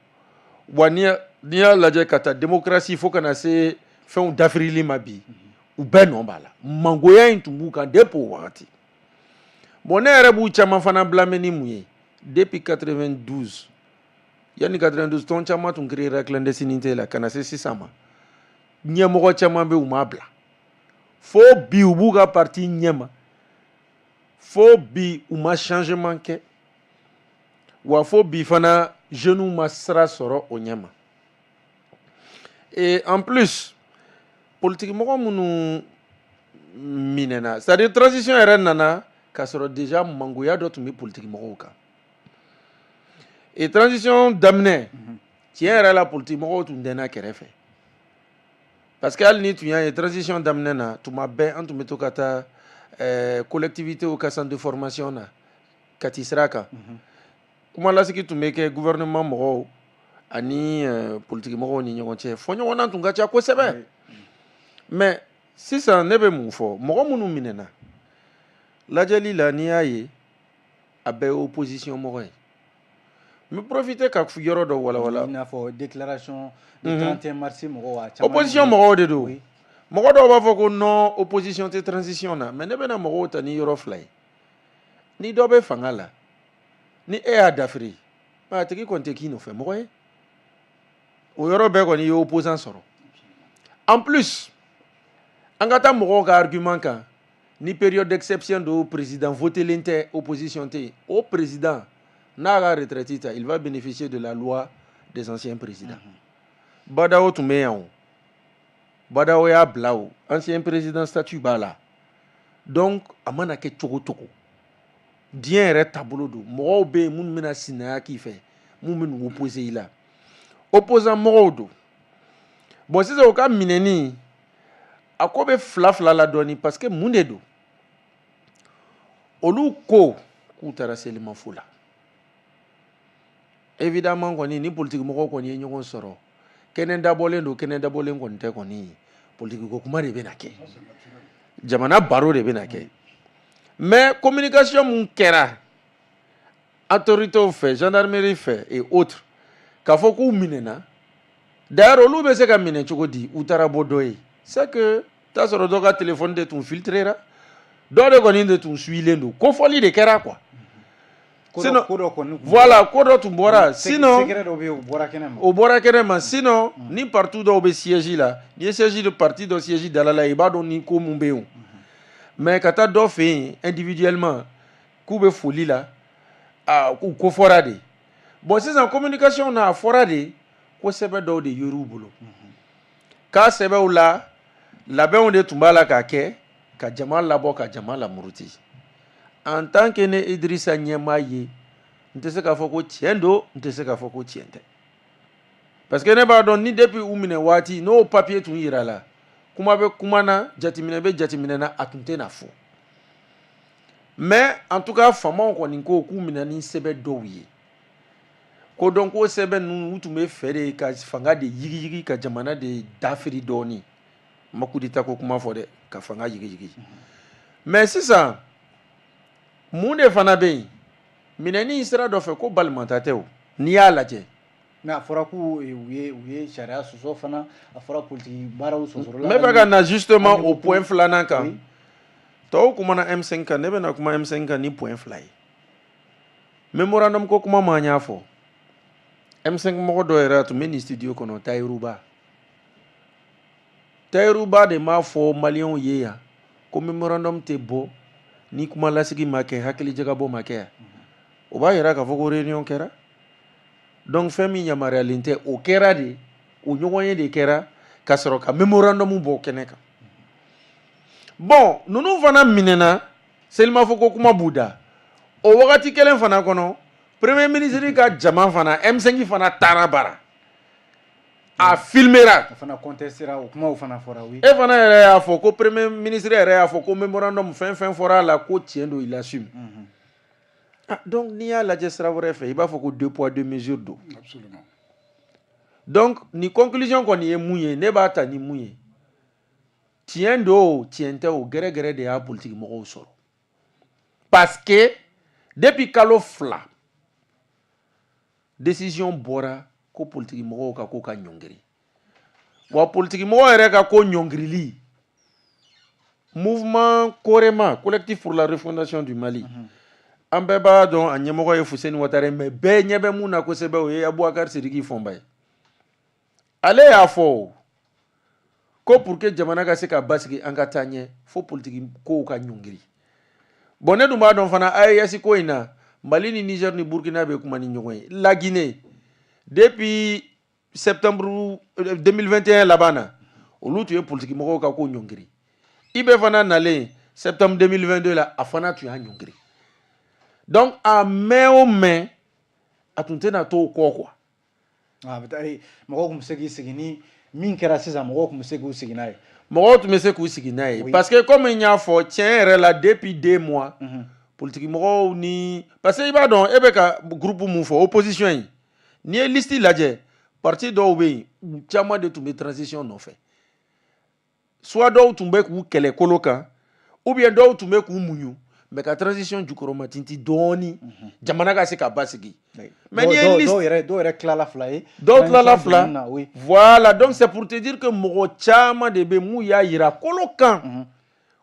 wa n'i y'a lajɛ ka taa démocratie fo ka na se fɛnw dafirili ma bi u bɛɛ nɔ b'a la mangoya in tun b'u kan depuis o wagati bon ne yɛrɛ b'u caman fana blâmer ni mun ye depuis 92 yanni 92 tɔn caman tun créera clandestinité la ka na se sisan ma ɲɛmɔgɔ caman bɛ u m'a bila fo bi u b'u ka parti ɲɛma fo bi u ma changement kɛ wa fo bi fana jeunes ma sira sɔrɔ o ɲɛma et en plus politique mɔgɔ minnu minɛna c'est à dire transition yɛrɛ nana k'a sɔrɔ déjà mangoya dɔ tun bɛ politique mɔgɔw kan et transition daminɛ tiɲɛ yɛrɛ la politique mɔgɔw tun dɛnna kɛrɛfɛ parce que hali ni tun y'a ye transition daminɛ na tuma bɛɛ an tun bɛ to ka taa collectivité ka centre de formation na Kati sira kan kuma lasigi tun bɛ kɛ gouvernement mɔgɔw ani politique mɔgɔw ni ɲɔgɔn cɛ fɔɲɔgɔnna tun ka ca kosɛbɛ mais sisan ne bɛ mun fɔ mɔgɔ minnu minɛna lajɛli la n'i y'a ye a bɛɛ ye opposition mɔgɔ ye n bɛ profiter ka yɔrɔ dɔ walawala i n'a fɔ déclaration du 31 mars mɔgɔw opposition mɔgɔw de don mɔgɔ dɔw b'a fɔ ko non opposition tɛ transition na mais ne bɛna mɔgɔw ta ni yɔrɔ fila ye ni dɔ bɛ fanga la ni e y'a dafiri a tigi kɔni tɛ k'i nɔfɛ mɔgɔ ye o yɔrɔ bɛɛ kɔni i ye opposant sɔrɔ en plus an ka taa mɔgɔw ka argument kan ni période d'exception do président votelen tɛ opposition tɛ o président n'a ka retraite ta il va bénéficier de la loi des anciens présidents Badawo tun bɛ yan o Badawo y'a bila o ancien président statut b'a la donc a mana kɛ cogo cogo diɲɛ yɛrɛ taabolo don mɔgɔw bɛ yen minnu bɛna sinaya k'i fɛ minnu bɛ n'u opposer i la opposant mɔgɔw don bon sisan o ka minɛni a ko bɛ fila la dɔɔni parce que mun de don olu ko k'u taara selimafo la évidemment kɔni ni politique mɔgɔw kɔni ye ɲɔgɔn sɔrɔ kɛnɛ dabɔlen don kɛnɛ dabɔlen kɔni tɛ kɔni politique ko kuma de bɛ na kɛ jamana baro de bɛ na kɛ mais communication mun kɛra autorités fɛ gendarmerie fɛ et autres k'a fɔ k'u minɛna d'ailleurs olu bɛ se ka minɛ cogo di u taara bɔ dɔ ye c'est que t'a sɔrɔ dɔ ka téléphone de tun filtrera dɔ de kɔni de tun suilen don ko fɔli de kɛra quoi sinon voilà ko dɔ tun bɔra sinon o bɔra kɛnɛ ma sinon ni parti dɔw bɛ siège la ni ye siège de parti dɔ siège dala la i b'a dɔn ni ko mun bɛ yen mais ka taa dɔ fɛ yen individuellement k'u bɛ foli la k'u ko fɔra de bon sisan communication na a fɔra de ko sɛbɛn dɔw de yer'u bolo k'a sɛbɛnw la labɛnw de tun b'a la k'a kɛ ka jama labɔ ka jama lamuruti en tant que ne Idrissa ɲɛmaa ye n tɛ se k'a fɔ ko tiɲɛ don n tɛ se k'a fɔ ko tiɲɛ tɛ parce que ne b'a dɔn ni depuis u minɛ waati n'o papier tun yira la kuma bɛ kuma na jateminɛ bɛ jateminɛ na a tun tɛ na fɔ mais en tout cas faamaw kɔni ko k'u minɛ ni sɛbɛn dɔw ye ko donc k'o sɛbɛn ninnu u tun bɛ fɛ de ka fanga de yigiyigi ka jamana de dafiri dɔɔni ma coup d'état ko kuma fɔ dɛ ka fanga yigiyigi mais sisan mun de fana bɛ yen minɛni sira dɔ fɛ ko balimata tɛ o n'i y'a lajɛ mais a fɔra k'u ye sariya sɔsɔ fana a fɔra politique baaraw sɔsɔrɔla n bɛ fɛ ka na justement au point filanan kan tɔw kumana M5 kan ne bɛna kuma M5 kan ni point fila ye memorandum ko kuma ma n y'a fɔ M5 mɔgɔ dɔ yɛrɛ tun bɛ nin studio kɔnɔ Tayiruba de m'a fɔ maliyɛnw ye yan ko memorandum tɛ bɔ ni kuma lasigi ma kɛ hakili jagabɔ ma kɛ yan o b'a yira k'a fɔ ko réunion kɛra donc fɛn min yamaruyalen tɛ o kɛra de o ɲɔgɔnye de kɛra ka sɔrɔ ka memorandum bɔ kɛnɛ kan bon ninnu fana minɛna selimafo ko kuma b'u da o wagati kelen fana kɔnɔ premier ministre ka jama fana M5 fana taara bara a filmera fana contestera o kumaw fana fɔra oui e fana yɛrɛ y'a fɔ ko premier ministre yɛrɛ y'a fɔ ko memorandum fɛn fɔra a la ko tiɲɛ don il assume donc n'i y'a lajɛ sira wɛrɛ fɛ i b'a fɔ ko 2 poids 2 mesures don Absolument. donc ni conclusion kɔni ye mun ye ne b'a ta ni mun ye tiɲɛ don o tiɲɛ tɛ o gɛrɛgɛrɛ de y'a politique mɔgɔw sɔrɔ parce que depuis kalo 2 décision bɔra ko politique mɔgɔw ka ko ka ɲɔngiri wa politique mɔgɔw yɛrɛ ka ko ɲɔngirili mouvement Korema collectif pour la refondation du Mali an bɛɛ b'a dɔn a ɲɛmɔgɔ ye Fuseni Watara mais bɛɛ ɲɛ bɛ mun na kosɛbɛ o ye Abubakar Sidiki Fɔnba ye ale y'a fɔ ko pour que jamana ka se ka basigi an ka taa ɲɛ fo politique kow ka ɲɔngiri bon ne dun b'a dɔn fana AES ko in na Mali ni Niger ni Burkina bɛ kuma ni ɲɔgɔn ye la Guinée depuis septembre 2021 laban na olu tun ye politique mɔgɔw ka ko ɲɔngiri i bɛ fana nalen septembre 2022 la a fana tun y'a ɲɔngiri donc a mɛn o mɛn a tun tɛna to o kɔ quoi mɔgɔw tun bɛ se k'i sigi ni min kɛra sisan mɔgɔw tun bɛ se k'u sigi n'a ye mɔgɔw tun bɛ se k'u sigi n'a ye parce que comme n y'a fɔ tiɲɛ yɛrɛ la depuis 2 mois politique mɔgɔw ni parce que i b'a dɔn e bɛ ka groupe mun fɔ opposition in n'i ye liste lajɛ parti dɔw bɛ yen u caman de tun bɛ transition nɔfɛ soit dɔw tun bɛ k'u kɛlɛ kolo kan ou bien dɔw tun bɛ k'u muɲu mais ka transition jukɔrɔma tinti dɔɔni jamana ka se ka basigi mais n'i ye liste dɔw yɛrɛ tilala 2 ye dɔw tilala 2 voilà donc c'est pour te dire que mɔgɔ caman de bɛ mun y'a yira kolo kan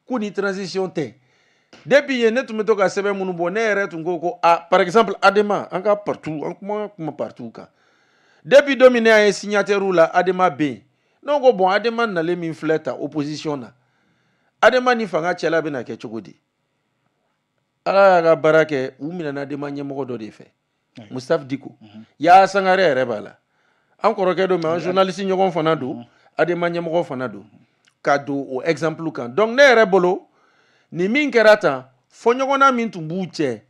k'u ni transition tɛ depuis yen ne tun bɛ to ka sɛbɛn minnu bɔ ne yɛrɛ tun ko par exemple Adema an ka partout an kuma partout kan depuis don min ne y'a ye signataire la Adema bɛ yen ne ko bon Adema nalen min filɛ ta opposition na Adema ni fanga cɛla bɛna kɛ cogo di ala y'a ka baara kɛ u minɛna Adema ɲɛmɔgɔ dɔ de fɛ Mustapha Diko Yaya Sangare yɛrɛ b'a la an kɔrɔkɛ don mais an journaliste ɲɔgɔn fana don Adema ɲɛmɔgɔ fana don ka don o exemple kan donc ne yɛrɛ bolo ni min kɛra tan fɔ ɲɔgɔnna min tun b'u cɛ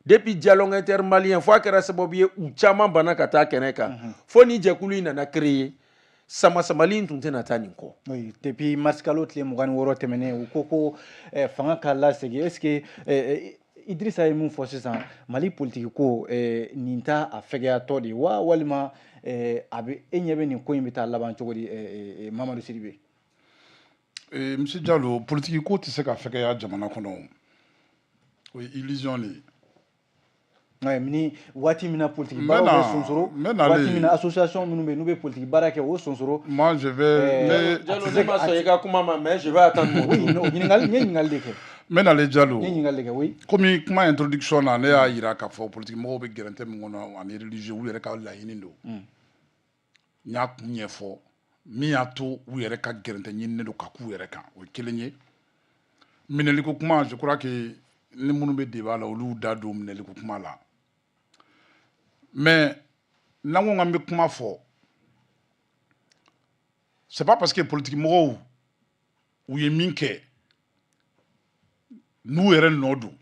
depuis dialogue intermalien fo a kɛra sababu ye u caman banna ka taa kɛnɛ kan fo ni jɛkulu in nana créer sama-samali tun tɛna taa nin kɔ. Oui, depuis mars kalo tile 26 tɛmɛnen u ko ko fanga ka lasegin est ce que Idrissa ye mun fɔ sisan Mali politique ko nin t'a a fɛgɛyatɔ de wa walima a bɛ e ɲɛ bɛ nin ko in bɛ taa laban cogo di Mamadu Sidibe. Monsieur Diallo, politique ko tɛ se ka fɛgɛya jamana kɔnɔ o ye illusion de ye. ni waati min na politique baaraw bɛ sonsoro waati min na association minnu bɛ n'u bɛ politique baara kɛ o sonsoro. Moi je vais Diallo ne ma sɔn i ka kuma ma mais je vais attendre. Oui, ɲininkali n ye ɲininkali de kɛ. N bɛ nale Diallo. N ye ɲininkali de kɛ oui. Komi kuma introduction na ne y'a yira k'a fɔ politique mɔgɔw bɛ gɛrɛntɛ min kɔnɔ ani religieux u yɛrɛ ka laɲini don. N y'a kun ɲɛfɔ min y'a to u yɛrɛ ka gɛrɛntɛ ɲininen don ka k'u yɛrɛ kan o ye kelen ye. Minɛliko kuma je crois que ni minnu bɛ débat la olu da don minɛliko kuma la. Mais n'an ko k'an bɛ kuma fɔ c'est pas parce que politique mɔgɔw u ye min kɛ n'u yɛrɛ nɔ don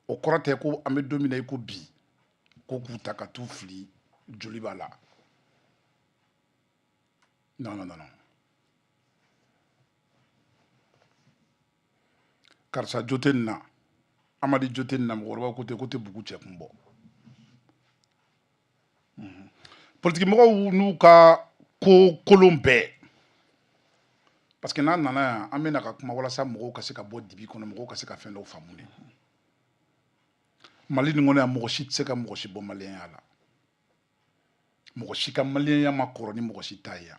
o kɔrɔ tɛ ko an bɛ don min na i ko bi ko k'u ta ka t'u fili joli b'a la non non non non karisa jo tɛ nin na Amadi jo tɛ nin na mɔgɔkɔrɔba ko tɛ bugu cɛ kun bɔ politique mɔgɔw n'u ka ko kolon bɛɛ parce que n'an nana yan an bɛna ka kuma walasa mɔgɔw ka se ka bɔ dibi kɔnɔ mɔgɔw ka se ka fɛn dɔw faamu de Mali nin kɔnɔ yan mɔgɔ si tɛ se ka mɔgɔ si bɔ maliyɛnya la mɔgɔ si ka maliyɛnya ma kɔrɔ ni mɔgɔ si ta ye yan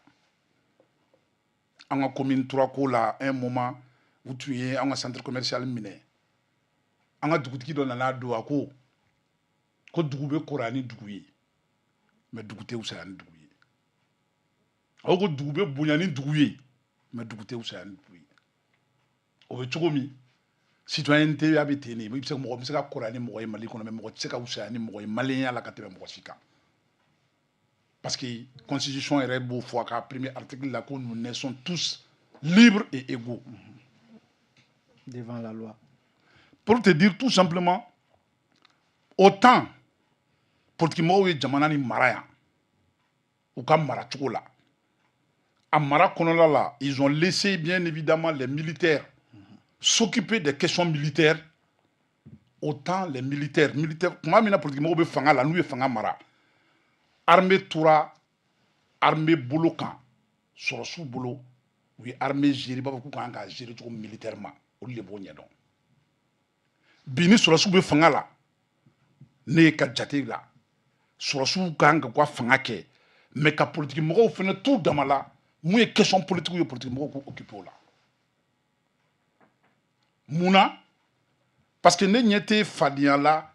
an ka commune 3 ko la un moment u tun ye an ka centre commercial minɛ an ka dugutigi dɔ nana don a ko dugu bɛ kɔrɔ ni dugu ye mais dugu tɛ fisaya ni dugu ye a ko dugu bɛ bonya ni dugu ye mais dugu tɛ fisaya ni dugu ye o bɛ cogo min citoyenneté a bɛ ten de mɔgɔ bɛ se ka kɔrɔ ni mɔgɔ ye Mali kɔnɔ mais mɔgɔ tɛ se ka fisaya ni mɔgɔ ye maliyɛnya la ka tɛmɛ mɔgɔ si kan parce que constitution yɛrɛ b'o fɔ a ka premier article la ko nous naissons tous libres et égaux devant la loi. Pour te dire tout simplement autant politique mɔgɔw ye jamana ni mara yan u ka mara cogo la a mara kɔnɔla la ils ont laissé bien évidemment les militaires s'occuper des questions militaires autant les militaires kuma min na politique mɔgɔw bɛ fanga la n'u ye fanga mara armée tora armée bolo kan sɔrɔsiw bolo u ye armée gérer b'a fɔ k'u kan ka gérer cogo militairement olu de b'o ɲɛdɔn bi ni sɔrɔsiw bɛ fanga la ne ye ka jate la sɔrɔsiw kan ka ka fanga kɛ mais ka politique mɔgɔw fana t'u dama la mun ye question politique ye politique mɔgɔw k'u occuper o la munna parce que ne ɲɛ tɛ fadenya la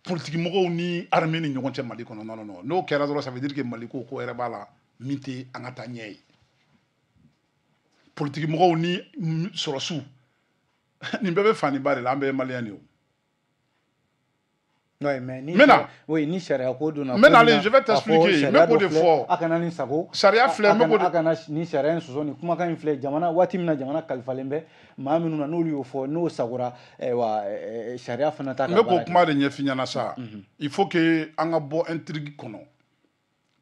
politique mɔgɔw ni armée ni ɲɔgɔn cɛ Mali kɔnɔ non non non n'o kɛra dɔrɔn ça veut dire que Mali ko yɛrɛ b'a la min tɛ an ka taa ɲɛ ye politique mɔgɔw ni sɔrɔsiw nin bɛɛ bɛ fani ba de la an bɛɛ ye maliyɛn de ye o. Oui, mais maintenant, oui, ni charia ko donna. Maintenant, allez, je vais t'expliquer. Mais pour de fort. Akana ni sago. Charia filɛ, mais pour de. Akana ni charia sɔsɔ ni kumakan in filɛ jamana waati min na jamana kalifalen bɛ maa minnu na n'olu y'o fɔ n'o sagora wa charia fana ta ka baara kɛ. Ne ko kuma de ɲɛf'i ɲɛna sa. Il faut que an ka bɔ intrigue kɔnɔ.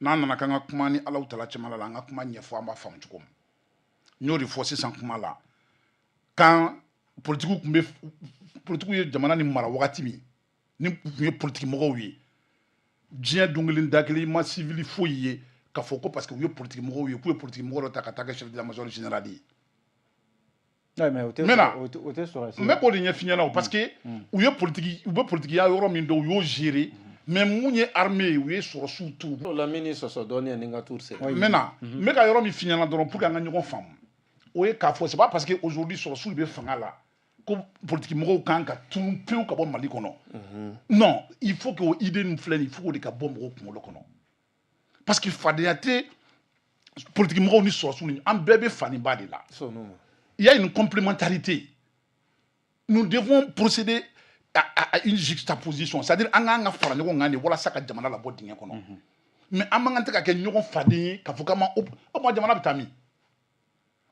N'an nana k'an ka kuma ni Alahu Taala cɛman la an ka kuma ɲɛfɔ an b'a faamu cogo min. N y'o de fɔ sisan kuma la. Quand politique tun bɛ politique ye jamana ni mara wagati min ni tun ye politique mɔgɔw ye diɲɛ don kelen da kelen ma civil foyi ye k'a fɔ ko parce que u ye politique mɔgɔw ye k'u ye politique mɔgɔ dɔ ta ka taa kɛ chef d'état-major général ye. Maintenant n bɛ k'o de ɲɛf'i ɲɛna o parce que u ye politique u bɛ politikiya yɔrɔ min dɔn u y'o gérer mais mun ye armée u ye sɔrɔsiw t'u. Lamini sɔsɔ dɔɔni ani n ka tour sera. Maintenant n bɛ ka yɔrɔ min f'i ɲɛna dɔrɔn pour que an ka ɲɔgɔn faamu o ye k'a fɔ c'est pas parce que aujourd'hui sɔrɔsiw bɛ fanga la ko politique mɔgɔw kan ka tunu pewu ka bɔ Mali kɔnɔ. Non, il faut que o idée nin filɛ nin il faut que o de ka bɔ mɔgɔw kunkolo kɔnɔ parce que fadenya tɛ politique mɔgɔw ni sɔrɔsiw ni an bɛɛ bɛ faniba de la. Il y a une complémentarité. Nous devons procéder à une juxtaposition, c'est-à-dire an k'an ka fara ɲɔgɔn kan de walasa ka jamana labɔ dingɛ kɔnɔ. Mais an man kan tɛ ka kɛ ɲɔgɔn faden ye k'a fɔ k'an ma o ma jamana bɛ taa min.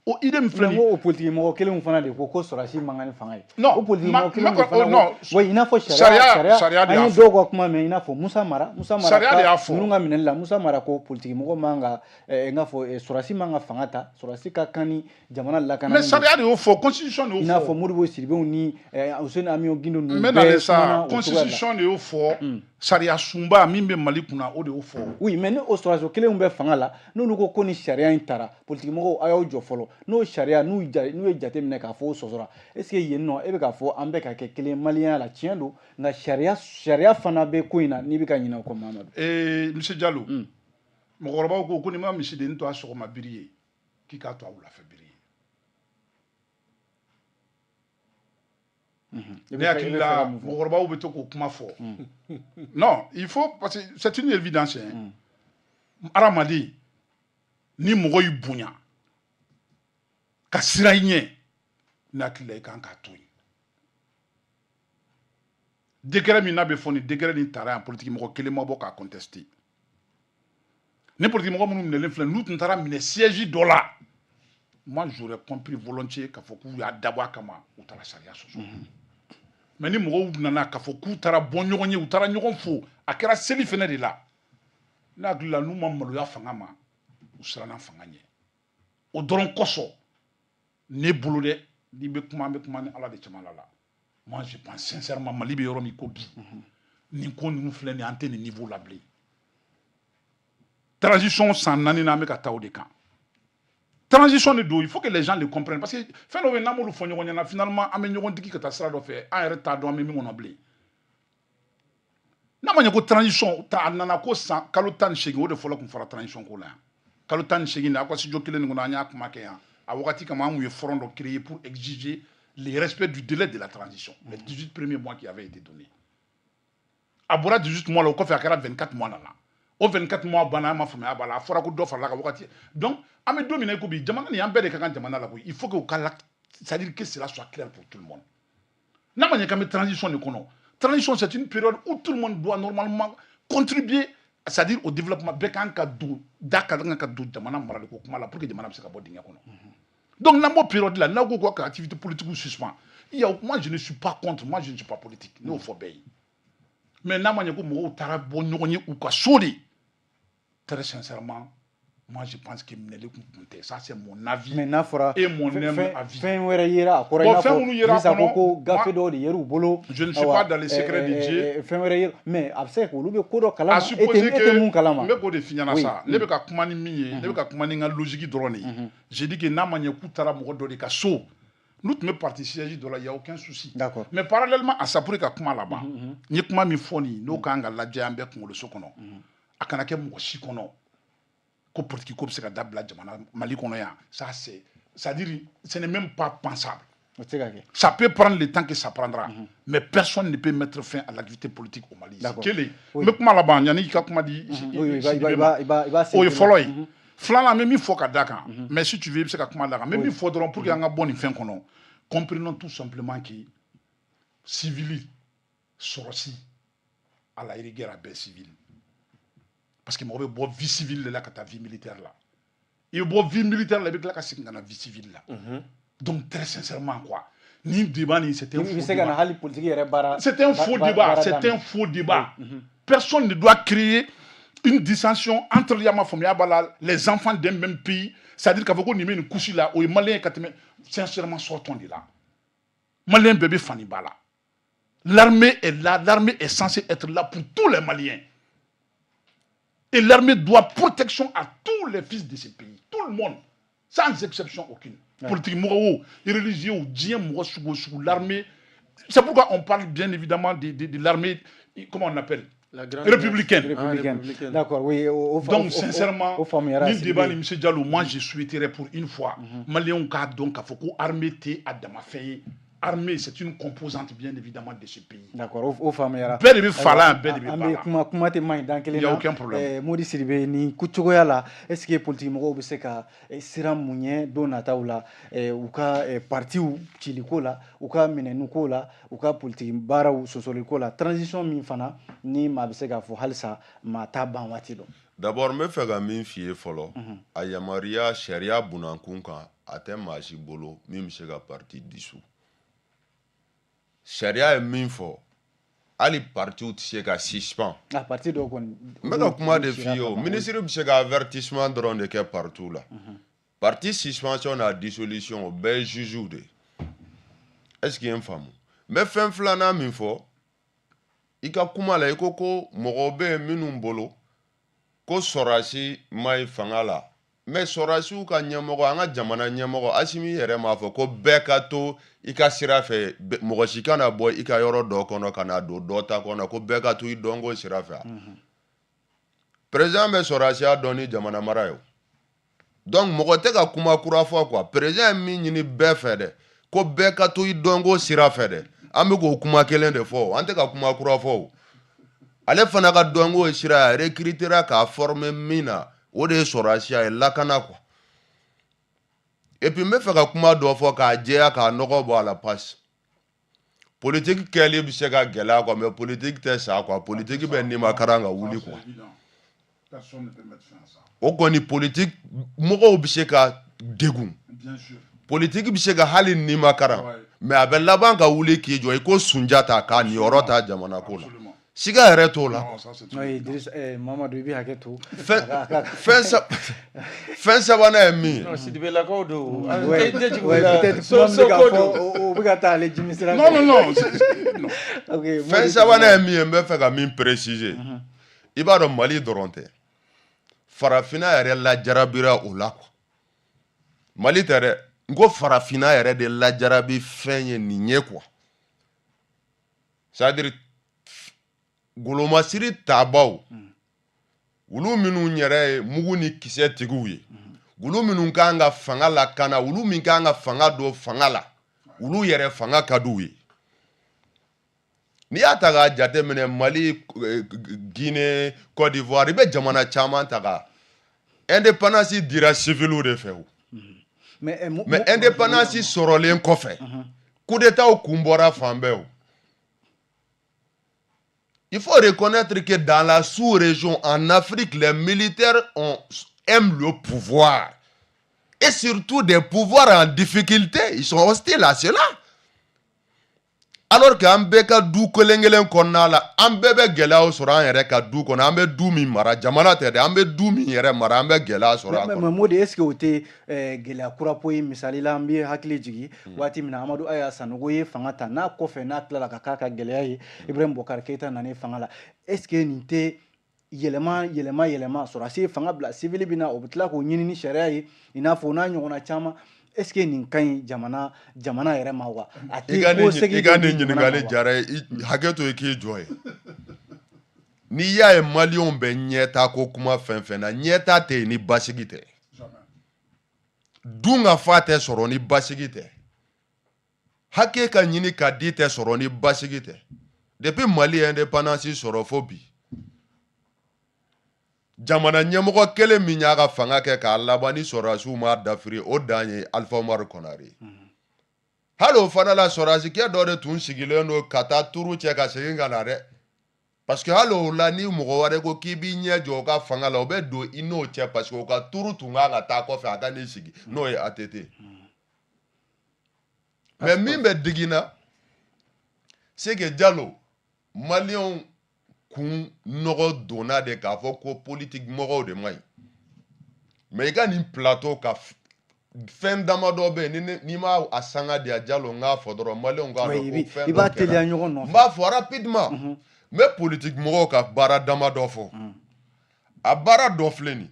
o idée min filɛ nin o politique mɔgɔ kelen fana de ko sɔrɔdasi man kan ni fanga ye non o politique mɔgɔ kelen fana non wa i n'a fɔ sariya de an y'a ye dɔw ka kuma mɛn i n'a fɔ Musa Mara sariya de y'a fɔ ninnu ka minɛli la Musa Mara ko politique mɔgɔ man ka n ka fɔ sɔrɔdasi man ka fanga ta sɔrɔdasi ka kan ni jamana lakana mais sariya de y'o fɔ constitution de y'o fɔ i n'a fɔ Modibo Sidibew ni Useni Amiyo Gindo ninnu bɛɛ kumana sa constitution de y'o fɔ sariya sunba min bɛ Mali kunna o de y'o fɔ oui mais ni o sɔrɔdasi kelenw bɛ fanga la n'olu ko ni sariya in taara politique mɔgɔw a y'aw jɔ fɔlɔ n'o sariya n'u ye jate minɛ k'a fɔ o sɔsɔra est ce que yen nɔ e bɛ k'a fɔ an bɛ ka kɛ kelen maliyɛnya la tiɲɛ don nka sariya fana bɛ ko in na n'i bɛ ka ɲinɛ o kɔ Mamadu monsieur Diallo mɔgɔkɔrɔbaw ko n'i ma misiden to a sɔgɔma biri ye k'i k'a to a wulafɛ biri ye ne hakili la mɔgɔkɔrɔbaw bɛ to k'o kuma fɔ non il faut parce que c'est une évidence hadamaden ni mɔgɔ y'i bonya ka sira i ɲɛ ne hakili la i kan k'a to yen décret min n'a bɛ fɔ nin décret nin taara yan politique mɔgɔ kelen ma bɔ k'a contester ni politique mɔgɔ minnu minɛlen filɛ n'u tun taara minɛ siège dɔ la moi j'aurais compris volontiers k'a fɔ k'u y'a dabɔ a kama u taara sariya sɔsɔ mais ni mɔgɔw nana k'a fɔ k'u taara bɔ ɲɔgɔn ye u taara ɲɔgɔn fo a kɛra seli fɛnɛ de la ne hakili la n'u ma maloya fanga ma u siranna fanga ɲɛ o dɔrɔn kosɔn ne bolo dɛ n'i bɛ kuma an bɛ kuma ni ala de cɛmala la moi je pense sincèrement Mali bɛ yɔrɔ min ko bi nin ko ninnu filɛ nin an tɛ nin niveau la bilen transition san 4 nan an bɛ ka taa o de kan transition de do il faut que les gens le comprennent parce que fɛn dɔ bɛ n'an m'olu fɔ ɲɔgɔn ɲɛna finalement an bɛ ɲɔgɔn digi ka taa sira dɔ fɛ an yɛrɛ t'a dɔn an bɛ min kɔnɔ bilen n'a ma ɲɛ ko transition a nana ko san kalo 18 o de fɔlɔ tun fɔra transition ko la yan kalo 18 na aw ka studio kelen nin kɔnɔ an y'a kuma kɛ yan a wagati kama an tun ye front dɔ créer pour exiger le respect du délai de la transition les 18 premiers mois qui avaient été donnés a bɔra 18 mois la o kɔfɛ a kɛra 24 mois nana o 24 mois banna an ma faamuya b'a la a fɔra ko dɔ farala ka wagati donc an bɛ don min na i ko bi jamana nin an bɛɛ de ka kan jamana la koyi il faut que o ka la c'est-à-dire que cela soit clair pour tout le monde n'a ma ɲɛ k'an bɛ transition de kɔnɔ transition c'est une période où tout le monde doit normalement contribuer c'est-à-dire au développement bɛɛ kan ka don da ka kan ka don jamana marali ko kuma la pour que jamana bɛ se ka bɔ dingɛ kɔnɔ donc n'an b'o période là n'aw ko ko activité politique suspend moi je ne suis pas contre moi je ne suis pas politique ne y'o fɔ bɛɛ ye mais n'a ma ɲɛ ko mɔgɔw taara bɔ ɲɔgɔn ye u ka so de très sincèrement moi je pense que minɛli kun tɛ ça c'est mon avis mais n'a fɔra et mon avis fɛn wɛrɛ yera a kɔrɔ i n'a fɔ Dirisa ko gafe dɔw de yer'u bolo je ne suis pas dans les secrets de Dieu fɛn wɛrɛ yera mais a bɛ se k'olu bɛ ko dɔ kalama à supposer que tɛ mun kalama n bɛ k'o de f'i ɲɛna sa ne bɛ ka kuma ni min ye ne bɛ ka kuma ni n ka logique dɔrɔn de ye j'ai dit que n'a ma ɲɛ k'u taara mɔgɔ dɔ de ka so n'u tun bɛ parti siège dɔ la il y a aucun souci d'accord mais parallèlement à ça pour ka kuma laban n ye kuma min fɔ nin n'o kan ka lajɛ an bɛɛ kunkoloso kɔnɔ a kana kɛ mɔgɔ si kɔnɔ ko politique ko bɛ se ka dabila jamana Mali kɔnɔ yan ça c'est-à-dire ce n'est même pas pensable ça peut prendre le temps que ça prendra mais personne ne peut mettre fin à l'activité politique au Mali c'est kelen n bɛ kuma laban yanni i ka kuma di o ye fɔlɔ ye filanan n bɛ min fɔ ka da kan mais si tu veux i bɛ se ka kuma da kan n bɛ min fɔ dɔrɔn pour que an ka bɔ nin fɛn kɔnɔ comprenons tout simplement que civil sɔrɔsi à la rigueur a bɛɛ civil parce que mɔgɔ bɛ bɔ vie civile de la ka taa vie militaire la i bɛ bɔ vie militaire la i bɛ tila ka segin ka na vie civile la donc très sincèrement quoi ni débat ni c'était un faux débat c'est un faux débat c'est un faux débat personne ne doit créer une dissension entre yama faamuya b'a la les enfants d'un même pays c'est-à-dire k'a fɔ ko nin bɛ nin couche la o ye maliyɛn ka tɛmɛ sincèrement sortons de là maliyɛn bɛɛ bɛ fani b'a la l'armée est là l'armée est censée être là pour tous les Maliens. Et l'armée doit protection à tous les fils de ce pays. Tout le monde. Sans exception aucune. Politique, religieux, l'armée. C'est pourquoi on parle bien évidemment de l'armée, comment on appelle républicaine. D'accord, oui. Donc, sincèrement, ni débat ni M. Diallo, moi je souhaiterais pour une fois, Maliens ka donc, il faut que l'armée t'ait à Damafaye. Armée, c'est une composante bien évidemment de ce pays. D'accord, au famera. Bɛɛ de bɛ fala bɛɛ de bɛ bala. Kuma tɛ maɲi dan kelen na. Il y a aucun problème. Modi Sidibe ni kucogoya la, est-ce que politique mɔgɔw bɛ se ka siran mun ɲɛ don nataw la, u ka partiw ciliko la, u ka minɛnuko la, u ka politique baaraw sɔsɔliko la, transition min fana ni maa bɛ se k'a fɔ halisa maa t'a ban waati dɔn. D'abord n bɛ fɛ ka min f'i ye fɔlɔ, a yamaruya sariya bunankun kan a tɛ maa si bolo min bɛ se ka parti dissous sariya ye min fɔ hali partiw tɛ se ka suspend parti dɔw kɔni n bɛ ka kuma de f'i ye o ministre bɛ se ka avertissement dɔrɔn de kɛ partiw la parti suspension n'a dissolution o bɛɛ ye jugew de est ce que i ye n faamu n bɛ fɛn filanan min fɔ i ka kuma la i ko mɔgɔw bɛ yen minnu bolo ko sɔrɔdasi ma ye fanga la mais sɔrɔdasiw ka ɲɛmɔgɔ an ka jamana ɲɛmɔgɔ Asimi yɛrɛ m'a fɔ ko bɛɛ ka to i ka sira fɛ mɔgɔ si kana bɔ i ka yɔrɔ dɔ kɔnɔ ka na don dɔ ta kɔnɔ ko bɛɛ ka to i dɔnko sira fɛ président bɛ sɔrɔdasiya dɔn ni jamana mara ye donc mɔgɔ tɛ ka kuma kura fɔ quoi président ye min ɲini bɛɛ fɛ dɛ ko bɛɛ ka to i dɔnko sira fɛ dɛ an bɛ k'o kuma kelen de fɔ an tɛ ka kuma kura fɔ ale fana ka dɔnko sira recrutera k'a former min na o de ye sɔrɔdasiya ye lakana quoi et puis n bɛ fɛ ka kuma dɔ fɔ k'a jɛya k'a nɔgɔ bɔ a la passe politique kɛli bɛ se ka gɛlɛya quoi mais politique tɛ sa quoi politique bɛ nimakaran ka wuli quoi o kɔni politique mɔgɔw bɛ se ka degun politique bɛ se ka hali nimakaran mais a bɛ laban ka wuli k'i jɔ i ko Sunjata k'a niyɔrɔ ta jamana ko la siga yɛrɛ t'o la Mamadu i bɛ hakɛ to fɛn sabanan ye min ye Sidibelakaw don o bɛ ka taa ale jimi sira non fɛn sabanan ye min ye n bɛ fɛ ka min préciser i b'a dɔn Mali dɔrɔn tɛ farafinna yɛrɛ lajarabira o la quoi Mali tɛ dɛ n ko farafinna yɛrɛ de lajarabi fɛn ye nin ye quoi c'est à dire golomasiri tabaw olu minnu yɛrɛ ye mugu ni kisɛ tigiw ye olu minnu kan ka fanga lakana olu min kan ka fanga don fanga la olu yɛrɛ fanga ka d'u ye n'i y'a ta k'a jateminɛ Mali Guinée Côte d'Ivoire i bɛ jamana caman ta ka indépendance dira civiliw de fɛ o mais indépendance sɔrɔlen kɔfɛ coup d'état kun bɔra fan bɛɛ o il faut reconnaître que dans la sous-région, en Afrique, les militaires aiment le pouvoir. Et surtout des pouvoirs en difficulté. Ils sont hostiles à cela. Alors qu'en bɛ ka du kelen-kelen kɔnɔna la, an bɛɛ bɛ gɛlɛyaw sɔrɔ an yɛrɛ ka du kɔnɔ, an bɛ du min mara, jamana tɛ dɛ, an bɛ du min yɛrɛ mara, an bɛ gɛlɛya sɔrɔ a kɔnɔ. Mais Modi, est-ce que o tɛ gɛlɛya kurapo ye misali la an bɛ hakili jigin waati min na Amadu Aya Sanogo ye fanga ta n'a kɔfɛ n'a tilala ka k'a ka gɛlɛya ye Ibrahim Boubacar Keïta nana fanga la est-ce que nin tɛ yɛlɛma sɔrɔdasi fanga bila civil bɛ na o bɛ tila k'o ɲini ni sariya ye i n'a fɔ o n'a ɲɔgɔnna caman est-ce que nin ka ɲi jamana yɛrɛ ma wa a tɛ ko segin i ka nin ɲininkali diyara ye hakɛ to i k'i jɔ ye n'i y'a ye maliyɛnw bɛ ɲɛta ko kuma fɛn fɛn na ɲɛta tɛ yen ni basigi tɛ dun ka fa tɛ sɔrɔ ni basigi tɛ hakɛ ka ɲini ka di tɛ sɔrɔ ni basigi tɛ depuis Mali indépendance sɔrɔ fo bi jamana ɲɛmɔgɔ kelen min y'a ka fanga kɛ k'a laban ni sɔrɔdasiw ma dafiri o dan ye Alpha Umaru Konare hali o fana la sɔrɔdasikɛ dɔ de tun sigilen don ka taa turu cɛ ka segin ka na dɛ parce que hali o la ni mɔgɔ wɛrɛ ko k'i b'i ɲɛ jɔ o ka fanga la o bɛ don i n'o cɛ parce que o ka turu tun kan ka taa kɔfɛ a ka n'i sigi n'o ye ATT mais min bɛ digi na c'est que Diallo maliyɛnw kun nɔgɔ donna de k'a fɔ ko politique mɔgɔw de ma ɲi mais i ka nin plateau ka fɛn damadɔ bɛ yen n'i ma a sanga di a Diallo n k'a fɔ dɔrɔn maliyɛnw k'a dɔn ko fɛn dɔ kɛra n b'a fɔ rapidement n bɛ politique mɔgɔw ka baara damadɔ fɔ a baara dɔ filɛ nin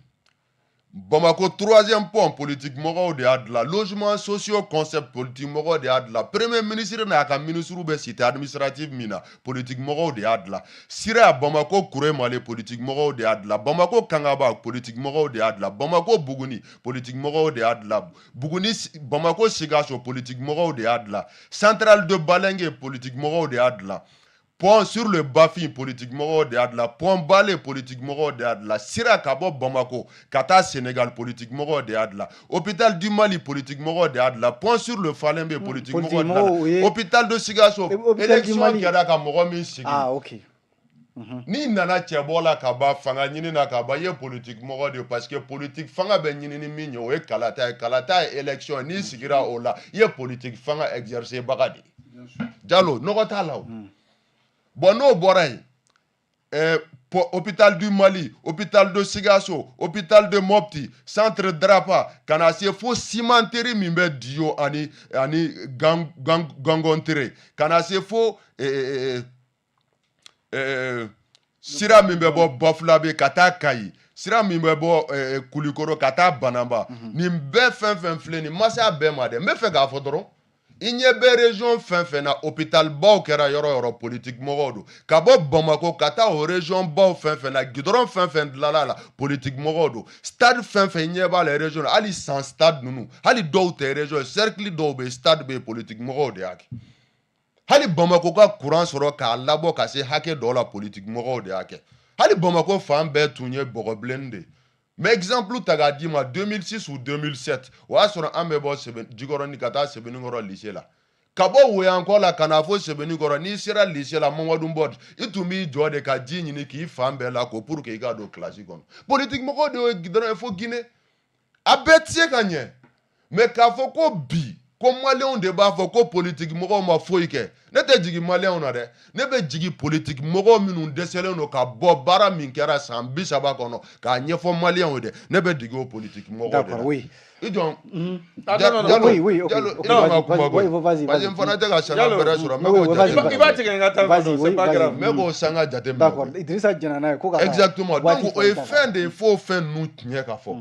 Bamako 3e pont politique mɔgɔw de y'a dilan logement sociaux concept politique mɔgɔw de y'a dilan premier ministre n'a ka ministre bɛ cité administrative min na politique mɔgɔw de y'a dilan Sira Bamako Kure Male politique mɔgɔw de y'a dilan Bamako Kangaba politique mɔgɔw de y'a dilan Bamako Buguni politique mɔgɔw de y'a dilan Buguni Bamako Sikaso politique mɔgɔw de y'a dilan Centrale de Balengue politique mɔgɔw de y'a dilan Pont sur le Bafin politique mɔgɔw de y'a dilan Pont Bale politique mɔgɔw de y'a dilan Sira ka bɔ Bamako ka taa Sénégal politique mɔgɔw de y'a dilan Hôpital du Mali politique mɔgɔw de y'a dilan Pont sur le Falembe politique mɔgɔw de y'a dilan Hôpital de Sikaso élection kɛra ka mɔgɔ min sigi ni nana cɛbɔ la ka ban fanga ɲini na ka ban i ye politique mɔgɔ de parce que politique fanga bɛ ɲini ni min ye o ye kalata ye kalata ye élection n'i sigira o la i ye politique fanga exercer baga de Jalo nɔgɔ t'a la o bon n'o bɔra yen hôpital du Mali, hôpital de Sigasso, hôpital de Mopti, centre Drapa, kana se fo cimenterie min bɛ Dio ani Gangontere, kana se fo sira min bɛ bɔ Bafulabe ka taa Kayi, sira min bɛ bɔ Kulikoro ka taa Banamba, nin bɛɛ fɛn fɛn filɛ nin masaya bɛɛ ma dɛ n bɛ fɛ k'a fɔ dɔrɔn i ɲɛ bɛ région fɛn fɛn na hôpital baw kɛra yɔrɔ yɔrɔ politique mɔgɔw don ka bɔ Bamako ka taa o région baw fɛn fɛn na goudron fɛn fɛn dilanla la politique mɔgɔw don stade fɛn fɛn ɲɛ b'a la région hali san stade ninnu hali dɔw tɛ région cercle dɔw bɛ stade bɛ politique mɔgɔw de y'a kɛ hali Bamako ka courant sɔrɔ k'a labɔ ka se hakɛ dɔw la politique mɔgɔw de y'a kɛ hali Bamako fan bɛɛ tun ye bɔgɔ bilenni de mais exemple ta k'a d'i ma 2006 ou 2007 o y'a sɔrɔ an bɛ bɔ Jikɔrɔni ka taa Sebenikɔrɔ lycée la ka bɔ Woyanko la ka na fɔ Sebenikɔrɔ n'i sera lycée la Mamadu Mbɔd i tun b'i jɔ de ka ji ɲini k'i fan bɛɛ la ko pour que i ka don classe kɔnɔ politique mɔgɔw de ye dɔrɔn fo Guinée a bɛɛ tɛ se ka ɲɛ mais k'a fɔ ko bi ko maliyɛnw de b'a fɔ ko politique mɔgɔw ma foyi kɛ ne tɛ jigin maliyɛnw na dɛ ne bɛ jigin politique mɔgɔw minnu dɛsɛlen don ka bɔ baara min kɛra san 30 kɔnɔ k'a ɲɛfɔ maliyɛnw ye dɛ ne bɛ jigin o politique mɔgɔw de la i jɔn parce que n fana tɛ ka sanga bɛrɛ sɔrɔ i b'a tigɛ n ka taa n bɛ k'o sanga jate minɛ Idrissa jɛna n'a ye ko ka exactement donc o ye fɛn de ye fo fɛn ninnu tiɲɛ ka fɔ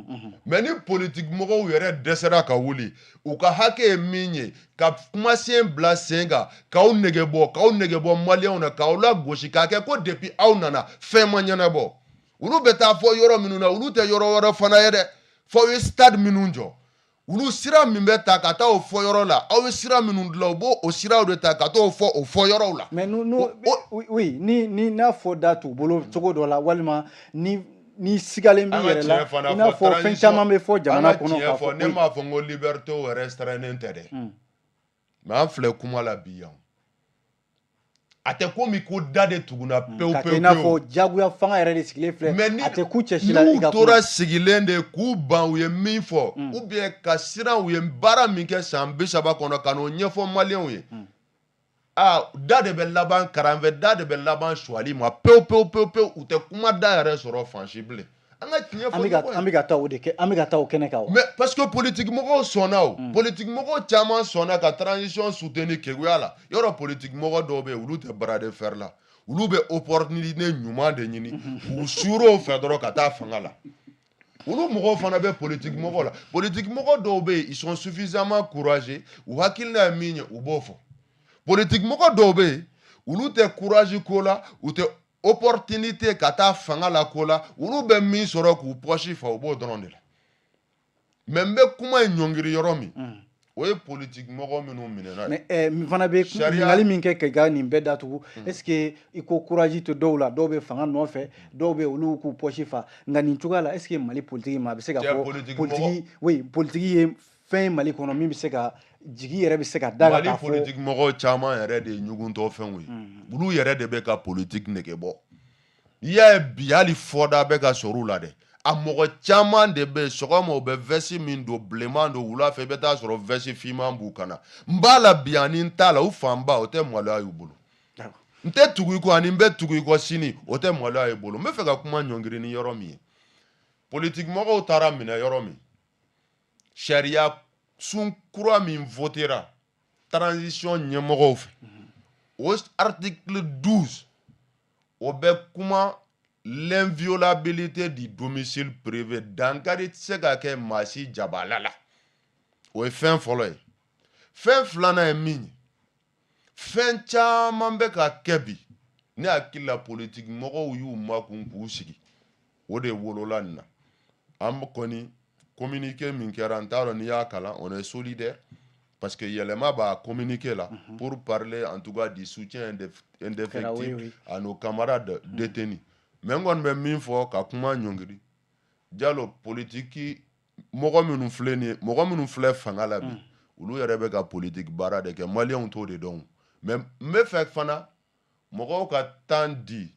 mais ni politique mɔgɔw yɛrɛ dɛsɛra ka wuli u ka hakɛ ye min ye ka kumasen bila sen kan k'aw negebɔ maliyɛnw na k'aw lagosi k'a kɛ ko depuis aw nana fɛn ma ɲɛnabɔ olu bɛ taa fɔ yɔrɔ minnu na olu tɛ yɔrɔ wɛrɛ fana ye dɛ fɔ aw ye stade minnu jɔ olu sira min bɛ ta ka taa o fɔ yɔrɔ la aw ye sira minnu dilan u b'o siraw de ta ka t'o fɔ o fɔ yɔrɔw la mais oui ni n'a fɔ da t'u bolo cogo dɔ la walima ni sigalen b'i yɛrɛ la i n'a fɔ fɛn caman bɛ fɔ jamana kɔnɔ k'a fɔ ne m'a fɔ n ko liberté restreinen tɛ dɛ mais an filɛ kuma la bi yan a tɛ komi ko da de tuguna pewu ka kɛ i n'a fɔ diyagoya fanga yɛrɛ de sigilen filɛ a tɛ ku cɛsi la i ka n'u tora sigilen de k'u ban u ye min fɔ ou bien ka siran u ye baara min kɛ san 30 kɔnɔ ka n'o ɲɛfɔ maliyɛnw ye da de bɛ laban karanfɛ da de bɛ laban suwali ma pewu u tɛ kuma da yɛrɛ sɔrɔ fan si bilen an ka tiɲɛ fɔ an bɛ ka taa o de kɛ an bɛ ka taa o kɛnɛ kan o mais parce que politique mɔgɔw sɔnna o politique mɔgɔw caman sɔnna ka transition soutenir keguya la yɔrɔ politique mɔgɔ dɔw bɛ yen olu tɛ bara de fer la olu bɛ opportunité ɲuman de ɲini k'u suur'o fɛ dɔrɔn ka taa fanga la olu mɔgɔw fana bɛ politique mɔgɔw la politique mɔgɔ dɔw bɛ yen ils sont suffisamment courageux u hakilina ye min ye u b'o fɔ politique mɔgɔ dɔw bɛ yen olu tɛ courage ko la u tɛ opportunité ka taa fanga la ko la olu bɛ min sɔrɔ k'u poche fa u b'o dɔrɔn de la mais n bɛ kuma in ɲɔngiri yɔrɔ min o ye politique mɔgɔ minnu minɛna mais min fana bɛ ɲininkali min kɛ ka nin bɛɛ datugu est ce que i ko courage to dɔw la dɔw bɛ fanga nɔfɛ dɔw bɛ olu k'u poche fa nka nin cogoya la est ce que Mali politique ma a bɛ se ka fɔ politique ye fɛn ye Mali kɔnɔ min bɛ se ka jigi yɛrɛ bɛ se ka da Mali politique mɔgɔw caman yɛrɛ de ye ɲuguntɔ fɛnw ye olu yɛrɛ de bɛ ka politique nege bɔ i y'a ye bi hali fɔda bɛ ka sɔrɔ u la dɛ a mɔgɔ caman de bɛ sɔgɔma u bɛ vɛsi min don bilenman don wula fɛ i bɛ taa sɔrɔ vɛsi finman b'u kan na n b'a la bi ani n t'a la u fanba o tɛ maloya y'u bolo n tɛ tugu i kɔ ani n bɛ tugu i kɔ sini o tɛ maloya y'u bolo n bɛ fɛ ka kuma ɲɔngiri ni yɔrɔ min ye politique mɔgɔw taara minɛ yɔrɔ min sariya sun kura min votera transition ɲɛmɔgɔw fɛ o article 12 o bɛ kuma l'inviolabilité du domicile privé dankari tɛ se ka kɛ maa si jabala la o ye fɛn fɔlɔ ye fɛn filanan ye min ye fɛn caman bɛ ka kɛ bi ne hakili la politique mɔgɔw y'u makun k'u sigi o de wolola nin na an kɔni communiqué min kɛra n t'a dɔn n'i y'a kalan on est solidaire parce que yɛlɛma b'a communiqué là pour parler en tout cas du soutien indéfectible à nos camarades détenus mais n kɔni bɛ min fɔ ka kuma ɲɔngiri Jalo politique mɔgɔ minnu filɛ nin ye mɔgɔ minnu filɛ fanga la bi olu yɛrɛ bɛ ka politique baara de kɛ maliyɛnw t'o de dɔn mais n bɛ fɛ fana mɔgɔw ka temps di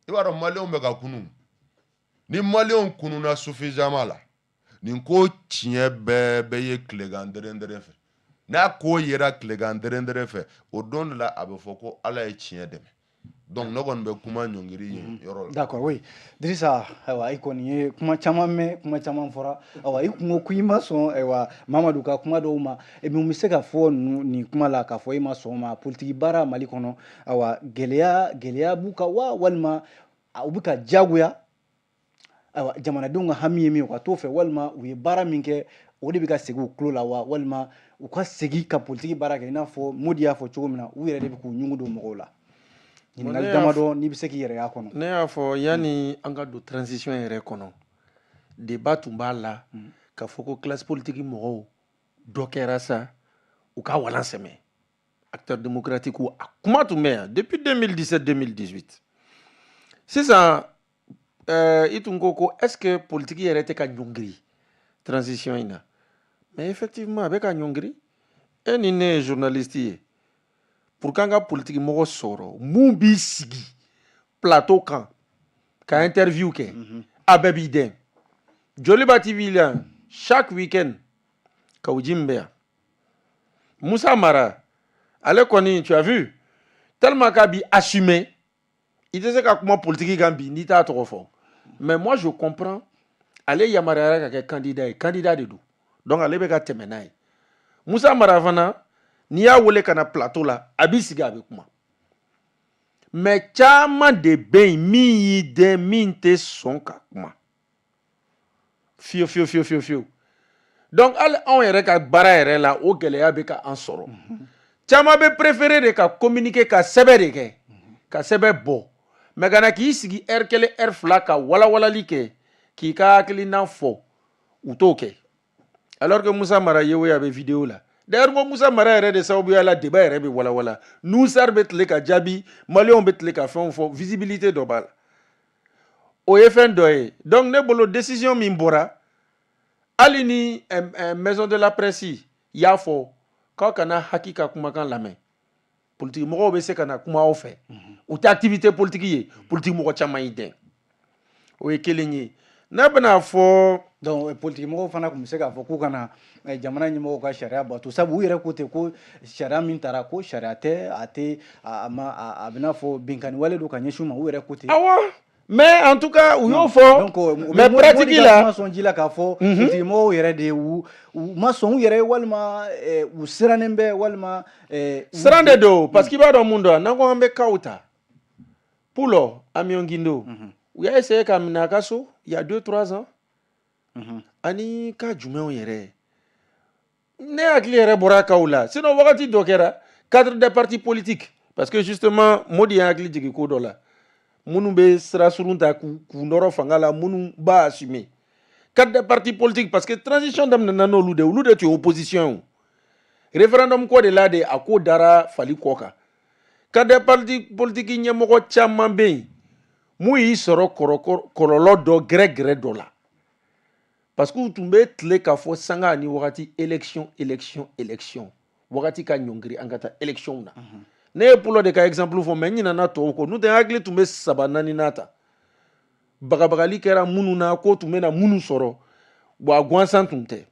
i b'a dɔn maliyɛnw bɛ ka kunu ni maliyɛnw kununa suffisamment la nin ko tiɲɛ bɛɛ bɛ ye tilegan dɛrɛn fɛ n'a ko yera tilegan dɛrɛn fɛ o don de la a bɛ fɔ ko ala ye tiɲɛ dɛmɛ donc ne kɔni bɛ kuma ɲɔngiri yen yɔrɔ la. D'accord, oui. Dirisa, ayiwa i kɔni ye kuma caman mɛn kuma caman fɔra ayiwa i kun ko ko i ma sɔn ayiwa Mamadu ka kuma dɔw ma et mun bɛ se ka fɔ nin kuma la k'a fɔ i ma sɔn ma politique baara Mali kɔnɔ ayiwa gɛlɛya b'u kan wa walima u bɛ ka diyagoya ayiwa jamanadenw ka hami ye min ye u ka t'o fɛ walima u ye baara min kɛ o de bɛ ka segin u tulo la wa walima u ka segin ka politique baara kɛ i n'a fɔ Modi y'a fɔ cogo min na u yɛrɛ de bɛ k'u ɲugun don mɔgɔw la. ɲininkali damadɔ n'i bɛ se k'i yɛrɛ y'a kɔnɔ. Ne y'a fɔ yanni an ka don transition yɛrɛ kɔnɔ débat tun b'a la k'a fɔ ko classe politique mɔgɔw dɔ kɛra sa u ka walan sɛmɛ acteurs démocratiques a kuma tun bɛ yan depuis 2017-2018 sisan i tun ko est-ce que politique yɛrɛ tɛ ka ɲɔngiri transition in na mais effectivement a bɛ ka ɲɔngiri e ni ne ye journaliste ye pour qu'an ka politique mɔgɔ sɔrɔ mun b'i sigi plateau kan ka interview kɛ a bɛɛ b'i dɛn Joliba TV la chaque week-end Kawuji min bɛ yan Musa Mara ale kɔni tu as vu tellement k'a b'i assumer i tɛ se ka kuma politique kan bi n'i t'a tɔgɔ fɔ mais moi je comprends ale yamaruyara ka kɛ candidat de don donc ale bɛ ka tɛmɛ n'a ye Musa Mara fana n'i y'a wele ka na plateau la a b'i sigi a bɛ kuma mais caman de bɛ yen min y'i dɛn min tɛ sɔn ka kuma fiyewu donc hali anw yɛrɛ ka baara yɛrɛ la o gɛlɛya bɛ ka an sɔrɔ caman bɛ préférer de ka communiquer ka sɛbɛn de kɛ ka sɛbɛn bɔ mais ka na k'i sigi heure kelen heure fila ka walawalali kɛ k'i ka hakilina fɔ u t'o kɛ alors que Musa Mara ye o ye a bɛ vidéo la d'ailleurs ko Musa Mara yɛrɛ de sababuya la débat yɛrɛ bɛ walawala Nusar bɛ tile ka jaabi maliyɛnw bɛ tile ka fɛnw fɔ visibilité dɔ b'a la o ye fɛn dɔ ye donc ne bolo décision min bɔra hali ni maison de la presse y'a fɔ k'aw kana haki ka kumakan lamɛn politique mɔgɔw bɛ se ka na kuma aw fɛ u tɛ activité politique ye politique mɔgɔ caman y'i dɛn o ye kelen ye ne bɛna fɔ donc politique mɔgɔw fana tun bɛ se k'a fɔ k'u kana jamana ɲɛmɔgɔw ka sariya bato sabu u yɛrɛ ko ten ko sariya min taara ko sariya tɛ a bɛ n'a fɔ binkani wale don ka ɲɛsin u ma u yɛrɛ ko ten. Awɔ mais en tout cas u y'o fɔ mais pratique la ma sɔn ji la k'a fɔ politique mɔgɔw yɛrɛ de u ma sɔn u yɛrɛ walima u sirannen bɛ walima. siran de don parce que i b'a dɔn mun don n'an ko an bɛ kaw ta Pulo Amion Guindo u y'a essayé ka minɛ a ka so il y a 2-3 ans ani ka jumɛnw yɛrɛ ne hakili yɛrɛ bɔra kaw la sinon wagati dɔ kɛra cadre des partis politiques parce que justement Modi y'a hakili jigin ko dɔ la minnu bɛ sira surun ta k'u nɔrɔ fanga la minnu b'a assumer cadre des partis politiques parce que transition daminɛna n'olu de olu de tun ye opposition ye référendum ko de la de a ko dara fali kɔ kan cadre des partis politiques ɲɛmɔgɔ caman bɛ yen mun y'i sɔrɔ kɔlɔlɔ dɔ gɛrɛgɛrɛ dɔ la parce que u tun bɛ tile k'a fɔ sanga ani wagati élection wagati ka ɲɔngiri an ka taa élection na ne ye Pulo de ka exemple fɔ mais n ɲinɛna tɔw kɔ n'o tɛ n hakili tun bɛ 3-4 ta bagabagali kɛra minnu na ko tun bɛ na minnu sɔrɔ bon a gansan tun tɛ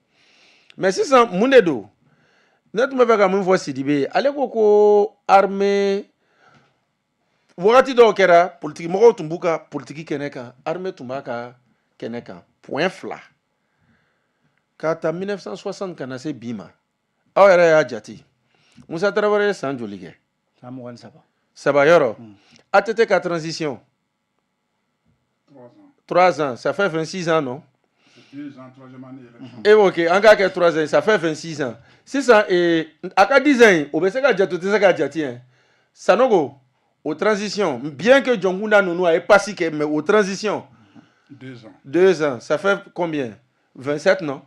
mais sisan mun de don ne tun bɛ fɛ ka min fɔ Sidibe ye ale ko armée wagati dɔw kɛra politique mɔgɔw tun b'u ka politique kɛnɛ kan armée tun b'a ka kɛnɛ kan point 2 k'a ta 1960 ka na se bi ma aw yɛrɛ y'a jate Musa Tarawele ye san joli kɛ 3 yɔrɔ ATT ka transition 3 ans ça fait 26 ans non 2 ans 3e année élection et ok an k'a kɛ 3 ans ça fait 26 ans sisan a ka 10 ans o bɛ se ka jate o tɛ se ka jate hein Sanogo aux transitions, bien que Djongunda Nounou ait pas si mais aux transitions. 2 ans. 2 ans, ça fait combien 27 non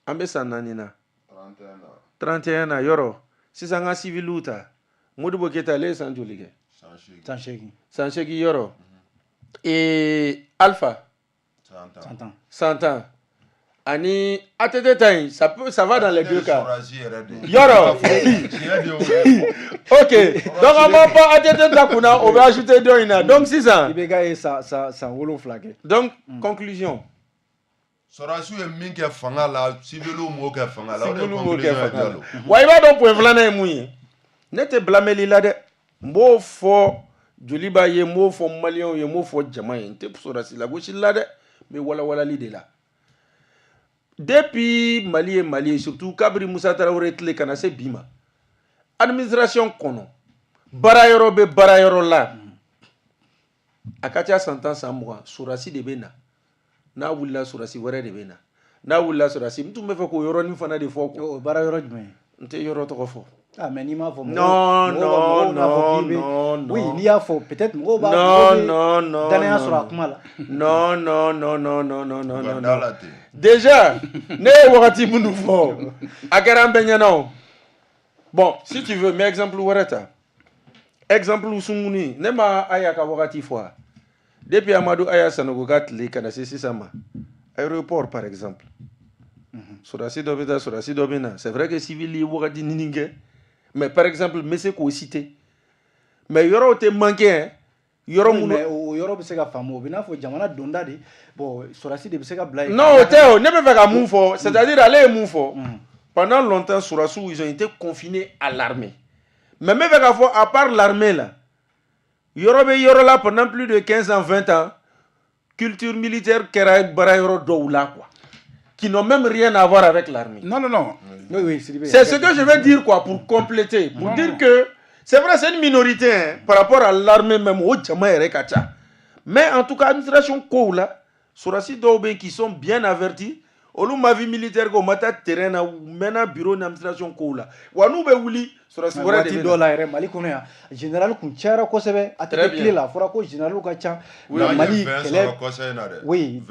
Ambessa Nanina. 31 ans. 31 ans, Yoro. Si ça a civil ou ta, Modibo Ketale, Sanjolige. Sanchegi Yoro. Et Alpha 100 ans. 100 ans. ani ATT ta in ça va dans les deux cas Sorasi yɛrɛ de. yɔrɔ Tiɲɛ de y'o ye. ok donc an b'a fɔ ATT ta kunna o bɛ ajouter dɔ in na donc sisan IBK ye san 7 kɛ. donc conclusion Sorasiw ye min kɛ fanga la civiliw m'o kɛ fanga la o de civiliw m'o conclusion kɛ ye fanga la Jalo. wa i b'a dɔn point filanan ye mun ye ne tɛ blâmer la dɛ n b'o fɔ joli b'a ye n b'o fɔ maliyɛnw ye n b'o fɔ jama ye n tɛ sɔrɔsi lagosi la dɛ n bɛ walawalali de la depuis Mali ye Mali ye surtout kabiri Musa Tarawele tile kana se bi ma administration kɔnɔ baarayɔrɔ bɛ baarayɔrɔ la a ka ca san 10 san 20 sɔrɔsi de bɛ na n'a wulila sɔrɔsi wɛrɛ de bɛ na n'a wulila sɔrɔsi n tun bɛ fɛ k'o yɔrɔnin fana de fɔ o baarayɔrɔ jumɛn n tɛ yɔrɔ tɔgɔ fɔ ah mais n'i m'a fɔ non oui n'i y'a fɔ peut-être mɔgɔw b'a non danaya sɔrɔ a kuma la non déjà ne ye wagati minnu fɔ a kɛra an bɛɛ ɲɛna o bon si tu veux mais exemple wɛrɛ ta exemple sunguni ne ma Aya ka wagati fɔ a depuis Amadu Aya Sanogo ka tile kana se sisan ma aéroport par exemple sɔrɔdasi dɔ bɛ taa sɔrɔdasi dɔ bɛ na c'est vrai que civil ye wagati ɲini kɛ mais par exemple n bɛ se k'o citer mais yɔrɔw tɛ manquer yɔrɔ minnu mais o yɔrɔ bɛ se ka faamu o bɛ n'a fɔ jamana donda de bon sɔrɔdasi de bɛ se ka bila yen non o tɛ o ne bɛ fɛ ka mun fɔ c'est-à-dire ale ye mun fɔ pendant longtemps sɔrɔdasiw ils ont été confinés à l'armée mais n bɛ fɛ k'a fɔ à part l'armée là yɔrɔ bɛ yɔrɔ la pendant plus de 15 ans 20 ans culture militaire kɛra baara yɔrɔ dɔw la quoi qui n'ont même rien à voir avec l'armée. Non. Oui, c'est ce que je veux dire quoi pour compléter pour dire que c'est vrai c'est une minorité hein, par rapport à l'armée même au jama yɛrɛ ka ca mais en tout cas administration kow la sɔrɔdasi dɔw bɛ yen qui sont bien avertis olu ma vie militaire ko ma taa terrain na u mɛnna bureau ni administration kow la wa n'u bɛ wuli sɔrɔdasi wɛrɛ de bɛ na. waati dɔw la yɛrɛ Mali kɔnɔ yan général kun cayara kosɛbɛ a tɛ kɛ tile la a fɔra ko général ka ca Mali kɛlɛ oui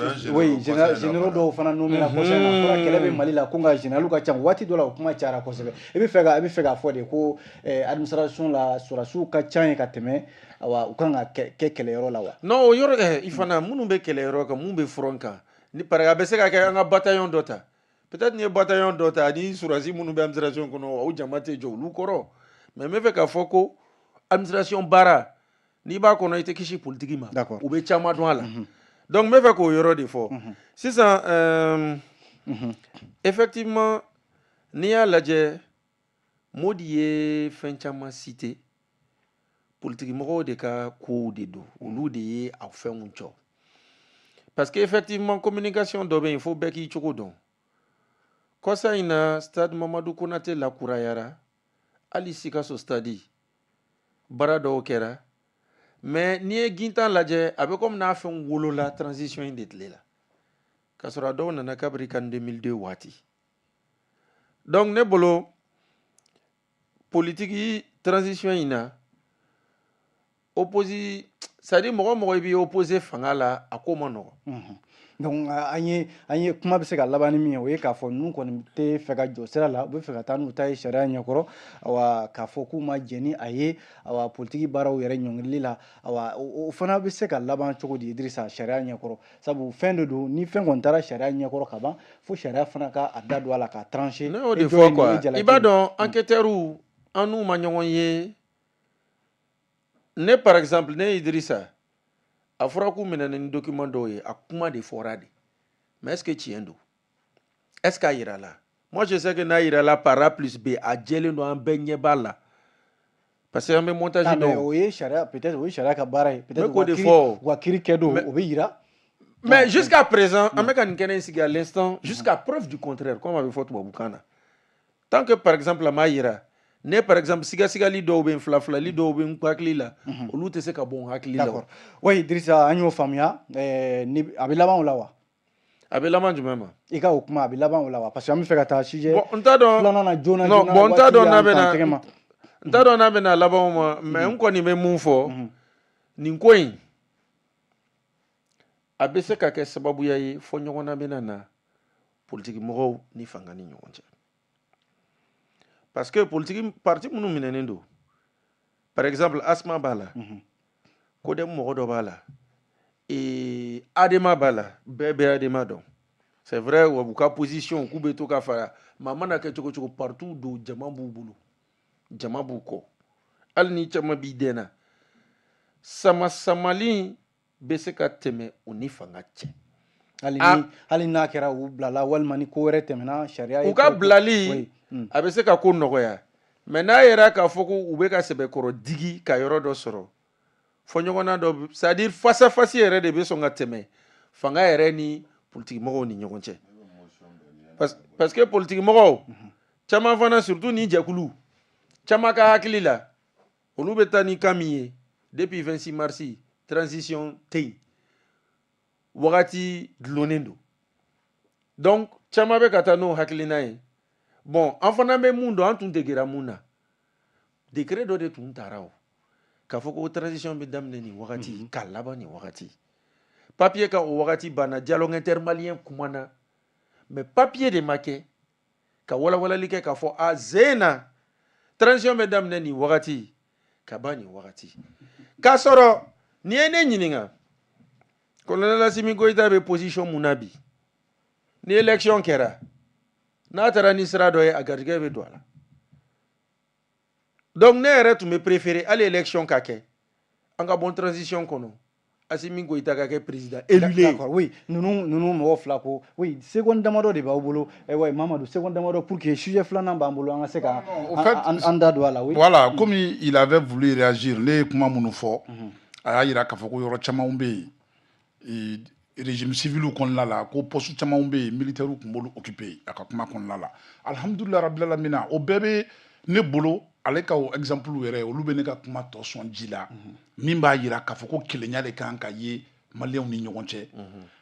général dɔw fana nommé na kɔsɛbɛ a fɔra kɛlɛ bɛ Mali la ko nka général ka ca waati dɔ la o kuma cayara kosɛbɛ i bɛ fɛ k'a fɔ de ko administration la sɔrɔdasiw ka ca yen ka tɛmɛ awa u kan ka kɛ kɛlɛyɔrɔ la wa. non o yɔrɔ i fana minnu bɛ kɛlɛyɔrɔ kan minnu bɛ front kan ni par exemple a bɛ se ka kɛ an ka bataillon dɔ ta peut-être ni ye bataillon dɔ ta ani sɔrɔdasi minnu bɛ administration kɔnɔ o jama tɛ jɔ olu kɔrɔ mais n bɛ fɛ k'a fɔ ko administration baara n'i b'a kɔnɔ i tɛ kisi politique ma u bɛ caman dɔn a la donc n bɛ fɛ k'o yɔrɔ de fɔ sisan effectivement n'i y'a lajɛ Modi ye fɛn caman cité politique mɔgɔw de ka kow de don olu de ye a fɛnw jɔ parce que effectivement communication dɔ bɛ yen il faut bɛɛ k'i cogo dɔn kɔsa in na stade Mamadu Konate lakurayara hali Sikaso stade baara dɔw kɛra mais n'i ye gintan lajɛ a bɛ komi n'a fɛn wolola transition in de tile la k'a sɔrɔ a dɔw nana kabiri kan 2002 waati donc ne bolo politique transition in na c'est-à-dire mɔgɔ i b'i opposé fanga la a ko ma nɔgɔ donc an ye kuma bɛ se ka laban ni min ye o ye k'a fɔ ninnu kɔni tɛ fɛ ka jɔ sira la u bɛ fɛ ka taa n'u ta ye sariya ɲɛkɔrɔ awa k'a fɔ k'u ma jɛn ni a ye awa politiki baaraw yɛrɛ ɲɔngirili la awa o fana bɛ se ka laban cogo di Idrissa sariya ɲɛkɔrɔ sabu fɛn de don ni fɛn kɔni taara sariya ɲɛkɔrɔ ka ban fo sariya fana ka a da don a la k'a trancher ne y'o de fɔ quoi i b'a dɔn enquêteurs an n'u ma ɲɔgɔn ye ne par exemple ne Idrissa a fɔra k'u minɛna ni document dɔw ye a kuma de fɔra de mais est-ce que tiɲɛ don est-ce qu'a yira la moi je sais que n'a yira la par A plus B a jɛlen don an bɛɛ ɲɛ b'a la parce que an bɛ montage dɔn o ye sariya peut-être o ye sariya ka baara ye peut-être k'o de fɔ u ka kiiri kɛ don o bɛ yira mais jusqu'à présent an bɛ ka nin kɛnɛ in sigi à l'instant jusqu'à preuve du contraire comme a bɛ fɔ tubabukan na tant que par exemple a ma yira ne par exemple sigasigali dɔw bɛ yen filafilali dɔw bɛ n hakili la olu tɛ se ka bɔ n hakili la d'accord oui Idrissa an y'o faamuya ni a bɛ laban o la wa a bɛ laban jumɛn ma i ka o kuma a bɛ laban o la wa parce que an bɛ fɛ ka taa sujet n t'a dɔn filanan na joona non bon n t'a dɔn n'a bɛna laban o ma mais n kɔni bɛ mun fɔ nin ko in a bɛ se ka kɛ sababuya ye fɔ ɲɔgɔnna bɛna na politiki mɔgɔw ni fanga ni ɲɔgɔn cɛ parce que politique parti minnu minɛnen don par exemple Asma b'a la Kodem mɔgɔ dɔ b'a la Adema b'a la bɛɛ bɛ Adema dɔn c'est vrai wa buka position ku be to ka fara ma mana ke cogo partout do jama b'u bolo jama b'u kɔ hali ni caman b'i dɛnna samali bɛ se ka tɛmɛ o ni fanga cɛ hali n'a kɛra u bilala walima ni ko wɛrɛ tɛmɛna sariya u ka bilali a bɛ se ka ko nɔgɔya mais n'a yɛrɛ k'a fɔ ko u bɛ ka sɛbɛkɔrɔ digi ka yɔrɔ dɔ sɔrɔ fɔ ɲɔgɔnna dɔ c'est à dire face à face yɛrɛ de bɛ sɔn ka tɛmɛ fanga yɛrɛ ni politique mɔgɔw ni ɲɔgɔn cɛ parce que politique mɔgɔw caman fana surtout ni jɛkulu caman ka hakili la olu bɛ taa ni kan min ye depuis 26 mars transition tɛ yen wagati dulonnen don donc caman bɛ ka taa n'o hakilina ye bon an fana bɛ mun dɔn an tun degera mun na décret dɔ de tun taara o k'a fɔ ko transition bɛ daminɛ nin wagati k'a laban nin wagati papier ka o wagati banna dialogue intermalien kumana mais papier de ma kɛ ka walawalali kɛ k'a fɔ a zena transition bɛ daminɛ nin wagati ka ban nin wagati k'a sɔrɔ ni ye ne ɲininka colonel Assimi Goïta bɛ position mun na bi ni élection kɛra n'a taara ni sira dɔ ye a garijɛgɛ bɛ don a la donc ne yɛrɛ tun bɛ préférer hali élection ka kɛ an ka bɔ transition kɔnɔ Assimi Goïta ka kɛ président élu. D'accord, oui. Nous mɔgɔ fila ko oui seconde damadɔ de b'aw bolo ouais Mamadou seconde damadɔ pour que sujet filanan b'an bolo an ka se ka an da don a la oui. Voilà, comme il avait voulu réagir ne ye kuma minnu fɔ a y'a yira k'a fɔ ko yɔrɔ camanw bɛ yen régime civil kɔnɔna la ko poste camanw bɛ yen militaires tun b'olu occuper a ka kuma kɔnɔna la alhamdulilayi rabil alamina o bɛɛ bɛ ne bolo ale ka o exemple yɛrɛ olu bɛ ne ka kuma tɔ sɔn ji la min b'a yira k'a fɔ ko kelenya de kan ka ye maliyɛnw ni ɲɔgɔn cɛ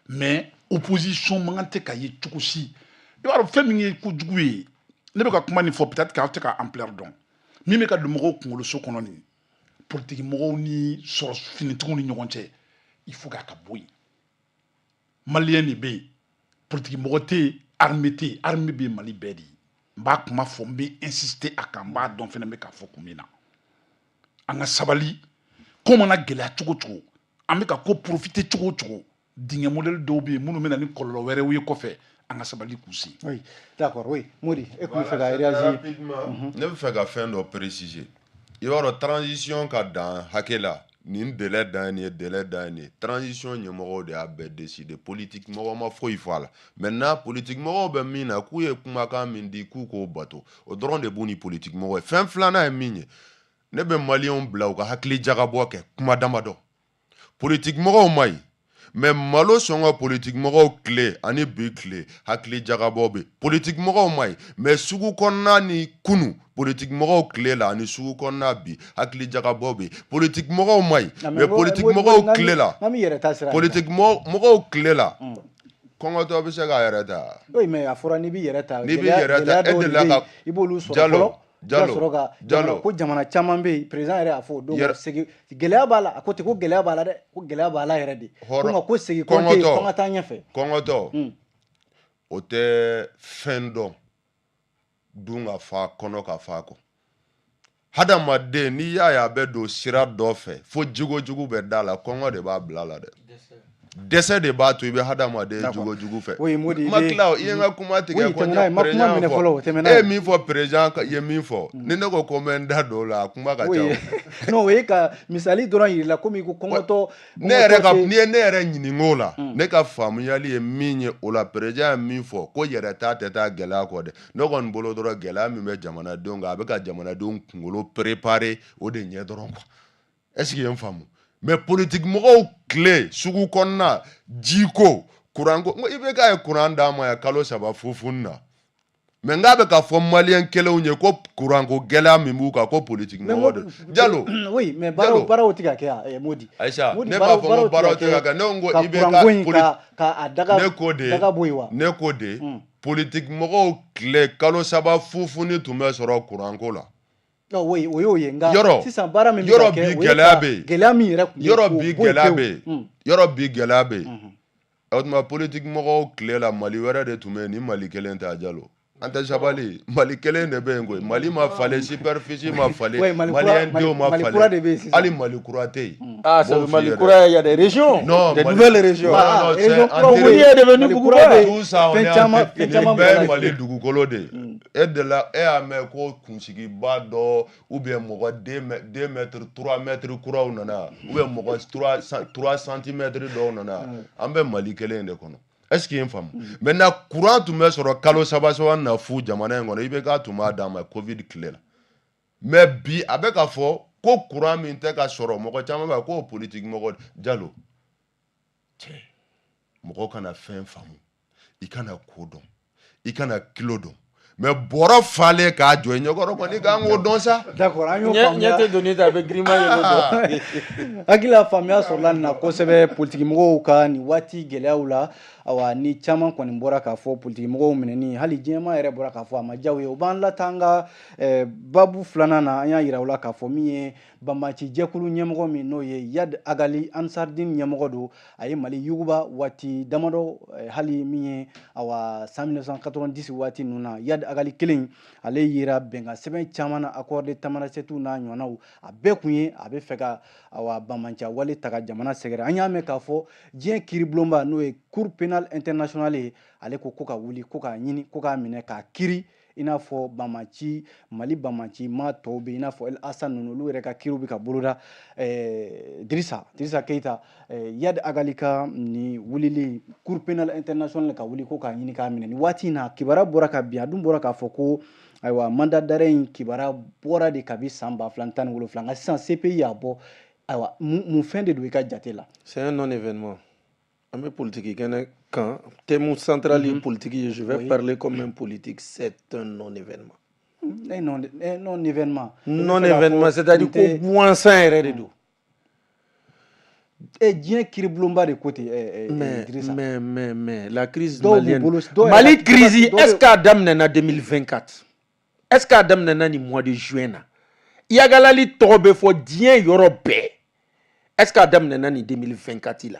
mais opposition man kan tɛ ka ye cogo si i b'a dɔn fɛn min ye kojugu ye ne bɛ ka kuma nin fɔ peut-être k'aw tɛ ka ampleur dɔn min bɛ ka don mɔgɔw kunkoloso kɔnɔ nin politique mɔgɔw ni sɔrɔ finitigiw ni ɲɔgɔn cɛ il faut k'a ka bɔ yen maliyɛn de bɛ yen politique mɔgɔ tɛ yen armée tɛ yen armée bɛ yen Mali bɛɛ de ye n b'a kuma fɔ n bɛ insister a kan n b'a dɔn fɛnɛ bɛ k'a fɔ kun min na an ka sabali ko mana gɛlɛya cogo cogo an bɛ ka ko profiter cogo cogo dingɛ modèle dɔw bɛ yen minnu bɛ na ni kɔlɔlɔ wɛrɛw ye kɔfɛ an ka sabali k'u si. Oui, d'accord, oui. Modi, e kun bɛ fɛ ka réagir rapidement. Ne bɛ fɛ ka fɛn dɔ préciser. I b'a dɔn transition ka dan hakɛ la nin délai dan ye délai dan ye transition ɲɛmɔgɔw de y'a bɛɛ décider politique mɔgɔ ma foyi fɔ a la maintenant politique mɔgɔw bɛ min na k'u ye kumakan min di k'u k'o bato o dɔrɔn de b'u ni politique mɔgɔ ye fɛn filanan ye min ye ne bɛ maliyɛnw bila u ka hakili jagabɔ kɛ kuma damadɔ politique mɔgɔw ma ɲi mais malo sɔngɔ politique mɔgɔw tile ani bi tile hakili jagabɔ bɛ politique mɔgɔw ma ɲi mais sugu kɔnɔna ni kunu politique mɔgɔw tile la ani sugu kɔnɔna bi hakili jagabɔ bɛ politique mɔgɔw ma ɲi mais politique mɔgɔw tile la politique mɔgɔw tile la kɔngɔtɔ bɛ se k'a yɛrɛ ta. oui mais a fɔra n'i b'i yɛrɛ ta n'i b'i yɛrɛ ta e delila ka i b'olu sɔrɔ fɔlɔ Jalo ko jamana caman bɛ yen président yɛrɛ y'a fɔ don segi gɛlɛya b'a la a ko ten ko gɛlɛya b'a la dɛ ko gɛlɛya b'a la yɛrɛ de ko nka ko segi kɔn tɛ yen fo an ka taa ɲɛfɛ kɔngɔtɔ o tɛ fɛn dɔn dun ka fa kɔnɔ ka fa kɔ hadamaden n'i y'a ye a bɛ don sira dɔ fɛ fo jogojugu bɛ da la kɔngɔ de b'a bila la dɛ dɛsɛ de b'a to i bɛ hadamaden jogojugu fɛ ma tila i ye n ka kuma tigɛ ko n ye président fɔ e ye min fɔ président ye min fɔ ni ne ko ko n bɛ n da don o la a kuma ka ca non o ye ka misali dɔrɔn yir'i la komi ko kɔngɔtɔ n'i ye ne yɛrɛ ɲininka o la ne ka faamuyali ye min ye o la président ye min fɔ ko yɛrɛ ta tɛ taa gɛlɛya kɔ dɛ ne kɔni bolo dɔrɔn gɛlɛya min bɛ jamanadenw kan a bɛ ka jamanadenw kunkolo préparer o de ɲɛ dɔrɔn quoi est ce que i ye n faamu mais politique mɔgɔw tile sugu kɔnɔna jiko kuranko i bɛ k'a ye kuran d'a ma ya kalo 3 fufun na mais n k'a bɛ ka fɔ maliyɛn kelenw ye ko kuranko gɛlɛya min b'u kan ko politique mɔgɔw de Jalo oui mais baaraw tɛ ka kɛ Modi Aïcha ne b'a fɔ ko baaraw tɛ ka kɛ ne ko i bɛ ka daga bɔ yen wa ne ko de politique mɔgɔw tile kalo 3 fufun tun bɛ sɔrɔ kuranko la o y'o ye nka sisan baara min bɛ ka kɛ gɛlɛya bɛ yen gɛlɛya min yɛrɛ yɔrɔ bi gɛlɛya bɛ yen yɔrɔ bi gɛlɛya bɛ yen o tuma politique mɔgɔw tile la Mali wɛrɛ de tun bɛ yen ni Mali kelen tɛ Jalo anta sabali Mali kelen de be ngoy Mali ma fale superficie ma fale Malien dio ma fale ali Mali kura te ah c'est Mali kura il y a des régions des nouvelles régions Mali est devenu beaucoup tout ça on est Mali dugukolo de et de là et a me ko kunsigi ba do ou bien mogo 2 mètres 3 mètres kura nana ou bien mogo 3 cm do nana ambe Mali kelen de kono est-ce qu'il y a une femme maintenant courant tu mets sur kalo sabaso na fu jamana ngono ibe ka tuma dama covid clear mais bi avec a fo ko courant min te ka soro moko chama ba ko politique moko jalo moko kana fin famu ikana kodon ikana kilodon mais boro fale ka jo nyogoro ko ni ka ngodon ça d'accord anyo famia ñete donné avec grima yo akila famia sur la na ko sebe politique moko ka ni wati geleaula awa ni chaman ko ni bora ka fo politique moko meneni hali jema ere bora ka fo ama jawe o ban la tanga babu flana na anya yirawla ka fo miye bamachi jekulu nyemgo mi no ye yad agali ansardin nyemgo do ay mali yuguba wati damado hali miye awa 1990 wati nuna yad agali killing ale yira benga seben chamana accordé tamana setu na nyonau abe kunye abe feka awa bamancha wale taga jamana segere anya me ka fo jien kiri blomba no e cour pénal international ale ko ka wuli ko ka nyini ko ka mine ka kiri ina fo bamachi mali bamachi ma tobe ina fo el asan no lu reka kiru bi ka buluda Drissa Keita yad agalika ni wulili cour pénal international ka wuli ko ka nyini ka mine ni wati na kibara bora ka biya dum bora ka fo ko aywa mandat d'arrêt kibara bora de kabi samba flantan wolo flanga sans CPI abo aywa mu fin de do ka jatela c'est un non événement amé politique quand thème central politique je vais parler comme un politique c'est un non événement non événement non événement c'est-à-dire ko buan sans erreur de do et bien kiri blomba de côté mais la crise malienne Mali crise est-ce qu'Adam nana 2024 est-ce qu'Adam nana ni mois de juin na yagalali tobe fo dien yorobe est-ce qu'Adam nana ni 2024 là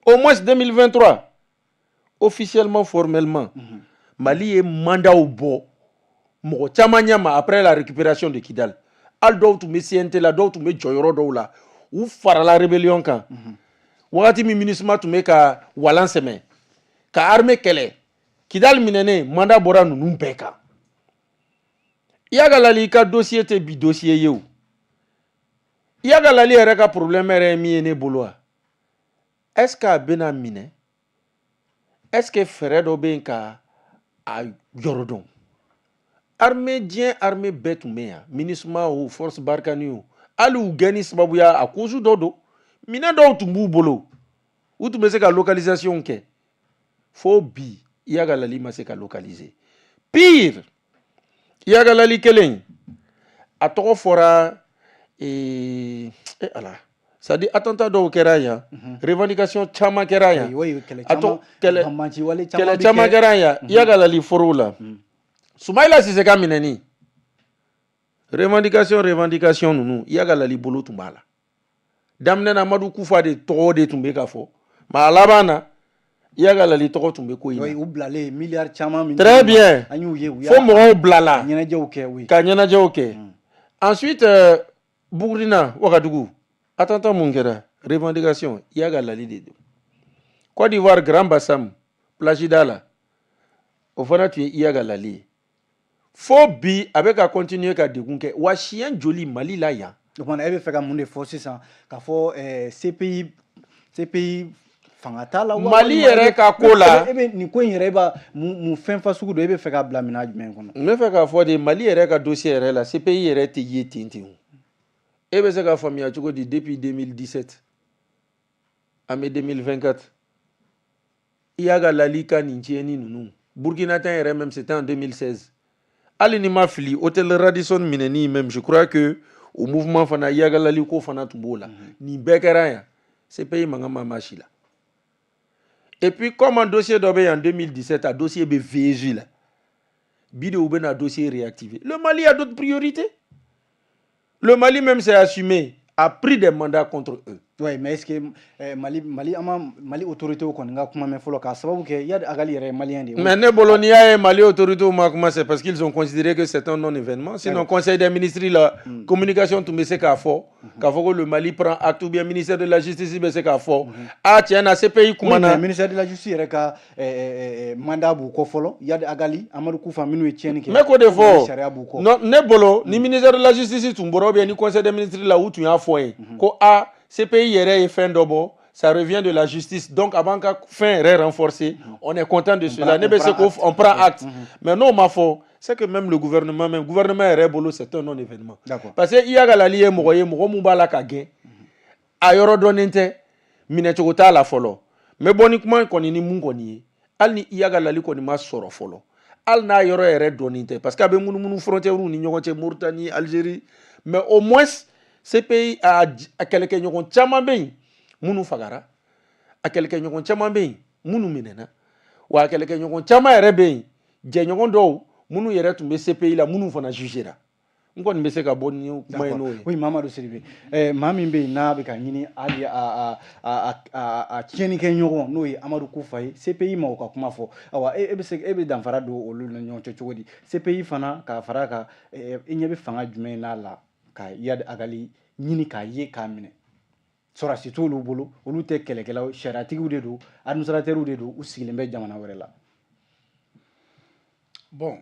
au moins 2023 officiellement formellement Mali est mandat au bo mo chamanyama après la récupération de Kidal al do to me siente la do to me joyoro do la ou fara la rébellion kan wakati mi MINUSMA to me ka walanseme ka armée kele Kidal minene mandat bora nunu peka yaga lali ka dossier te bi dossier yew yaga lali era ka problème re mi ene bolwa est-ce que bena mine est-ce que Fredo benka a yorodon armée dien armée betumea MINUSMA ou force Barkani alu gani sababu ya akuzu dodo mina do tumbu bolo utu bese ka localisation ke fo bi yaga lali ma se ka localiser pire yaga lali kelen atoko fora ala ça dit attentat do keraya revendication chama keraya kele chama keraya yaga lali forula Soumaïla si se ka mineni revendication nunu yaga lali bolo tumbala damne na Amadou Koufa de to de tumbe ka fo ma alabana yaga lali to tumbe ko ina ou blale milliard chama très bien faut mo blala nyana jewke oui ka nyana jewke ensuite Bourina Ouagadougou attentat mungera revendication yaga lali de Côte d'Ivoire Grand Bassam Plagidala au fana tu yaga lali faut bi avec à continuer ka degunke wa chien joli Mali la ya donc on avait fait comme des forces ça ka fo CPI fangata la Mali yere ka kola ebe ni ko yere ba mu fin fa sugu do ebe fe ka bla ménage men kono me fe ka fo de Mali yere ka dossier yere la CPI yere te yetinti ebe se ka famia chuko di depuis 2017 à mai 2024 iyaga lalika ni ntieni nunu Burkina Faso yere même c'était en 2016 Alinima Fili, Hôtel Radisson Mineni même, je crois que au mouvement Fana Yagalali ko Fana Tumbola, ni Bekeraya, c'est payé Mangama Machila. Et puis, comme un dossier d'obé en 2017, un dossier BVG, Bidé Ouben a dossier réactivé. Le Mali a d'autres priorités. Le Mali même s'est assumé, a pris des mandats contre eux. Ouais, mais est-ce que Mali autorité au Konga kuma me folo ka sababu ke yad agali yere malien de. Mais ne Bolonia et Mali autorité au Makuma c'est parce qu'ils ont considéré que c'est un non-événement. Sinon conseil des ministres la communication tout c'est qu'a fort que le Mali prend acte ou bien ministère de la justice c'est qu'a fort. Ah tiens à ces pays oui, mais ministère de la justice yere ka mandat bu ko folo yad agali Amadou Koufa minu e tieni ke. Mais quoi de fort? Non ne Bolo ni ministère de la justice tumboro bien ni conseil des ministres là où tu as foyer. Ko a ces pays yere fin d'obo, ça revient de la justice. Donc, avant qu'à fin renforcé, on est content de cela. On prend acte. Mais non, ma foi, c'est que même le gouvernement est bolo, c'est un non-événement. Parce que il y a la lié, la kage, ayoro donente, minechota la folo. Mais boniquement, qu'on y ni mungoni, al ni iya la li koni ma soro folo. Al na yoro ere doninte. Parce qu'il y a des frontières où ni Mauritanie, Algérie. Mais au moins, ces pays a quelqu'un qui ont tellement bien munu fagara a quelqu'un qui ont tellement bien munu minena ou a quelqu'un qui ont tellement bien djenyon do munu yere tumbe ces pays là munu fana jugera ngoni mbese ka bonni mayno oui Mamadou Sidibé mami mbe na be ka nyini ali a tieni ke nyogo no yi Amadou Koufa ces pays ma ka kuma fo awa ebe danfara do olu na nyon chogodi ces pays fana ka faraka nyebe fanga jume na la ka yad agali nyini ka ye ka mine sora situ olu bolo olu te kelekela sharatigiw de do administrateur de do u sigilen be jamana wɛrɛ la. Bon,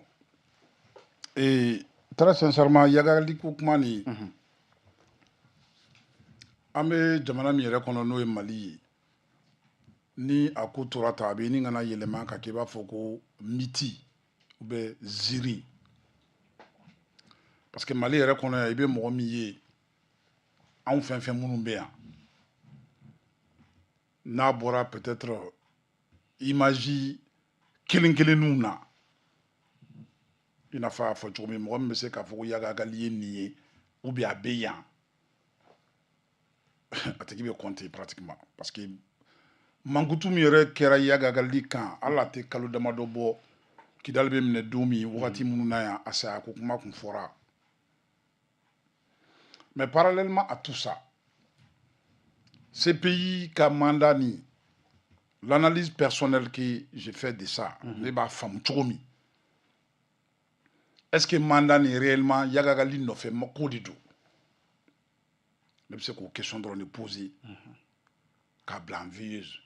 et très sincèrement yagali ko kuma ni an bɛ jamana min yɛrɛ kɔnɔ n'o ye Mali ye ni a ko tora ta a bɛ ni kana yɛlɛma ka kɛ i b'a fɔ ko miti ou bien ziri parce que Mali yɛrɛ kɔnɔ yan i bɛ mɔgɔ min ye anw fɛn fɛn minnu bɛ yan n'a bɔra peut-être image kelen-kelenninw na i n'a fɔ a fɔ cogo min mɔgɔ min bɛ se k'a fɔ ko Yagagali ye nin ye ou bien a bɛ yan a tigi bɛ compter pratiquement parce que mankutu min yɛrɛ kɛra Yagagali kan hali a tɛ kalo damadɔ bɔ Kidali bɛ minɛ don min wagati minnu na yan a saya ko kuma kun fɔra mais parallèlement à tout ça ces pays ka mandat ni l'analyse personnelle que j'ai fait de ça ne b'a faamu cogo min est-ce que mandat ni réellement Yagagali nɔfɛ ko de don ne bɛ se k'o question dɔrɔn de poser k'a bila en veilleuse.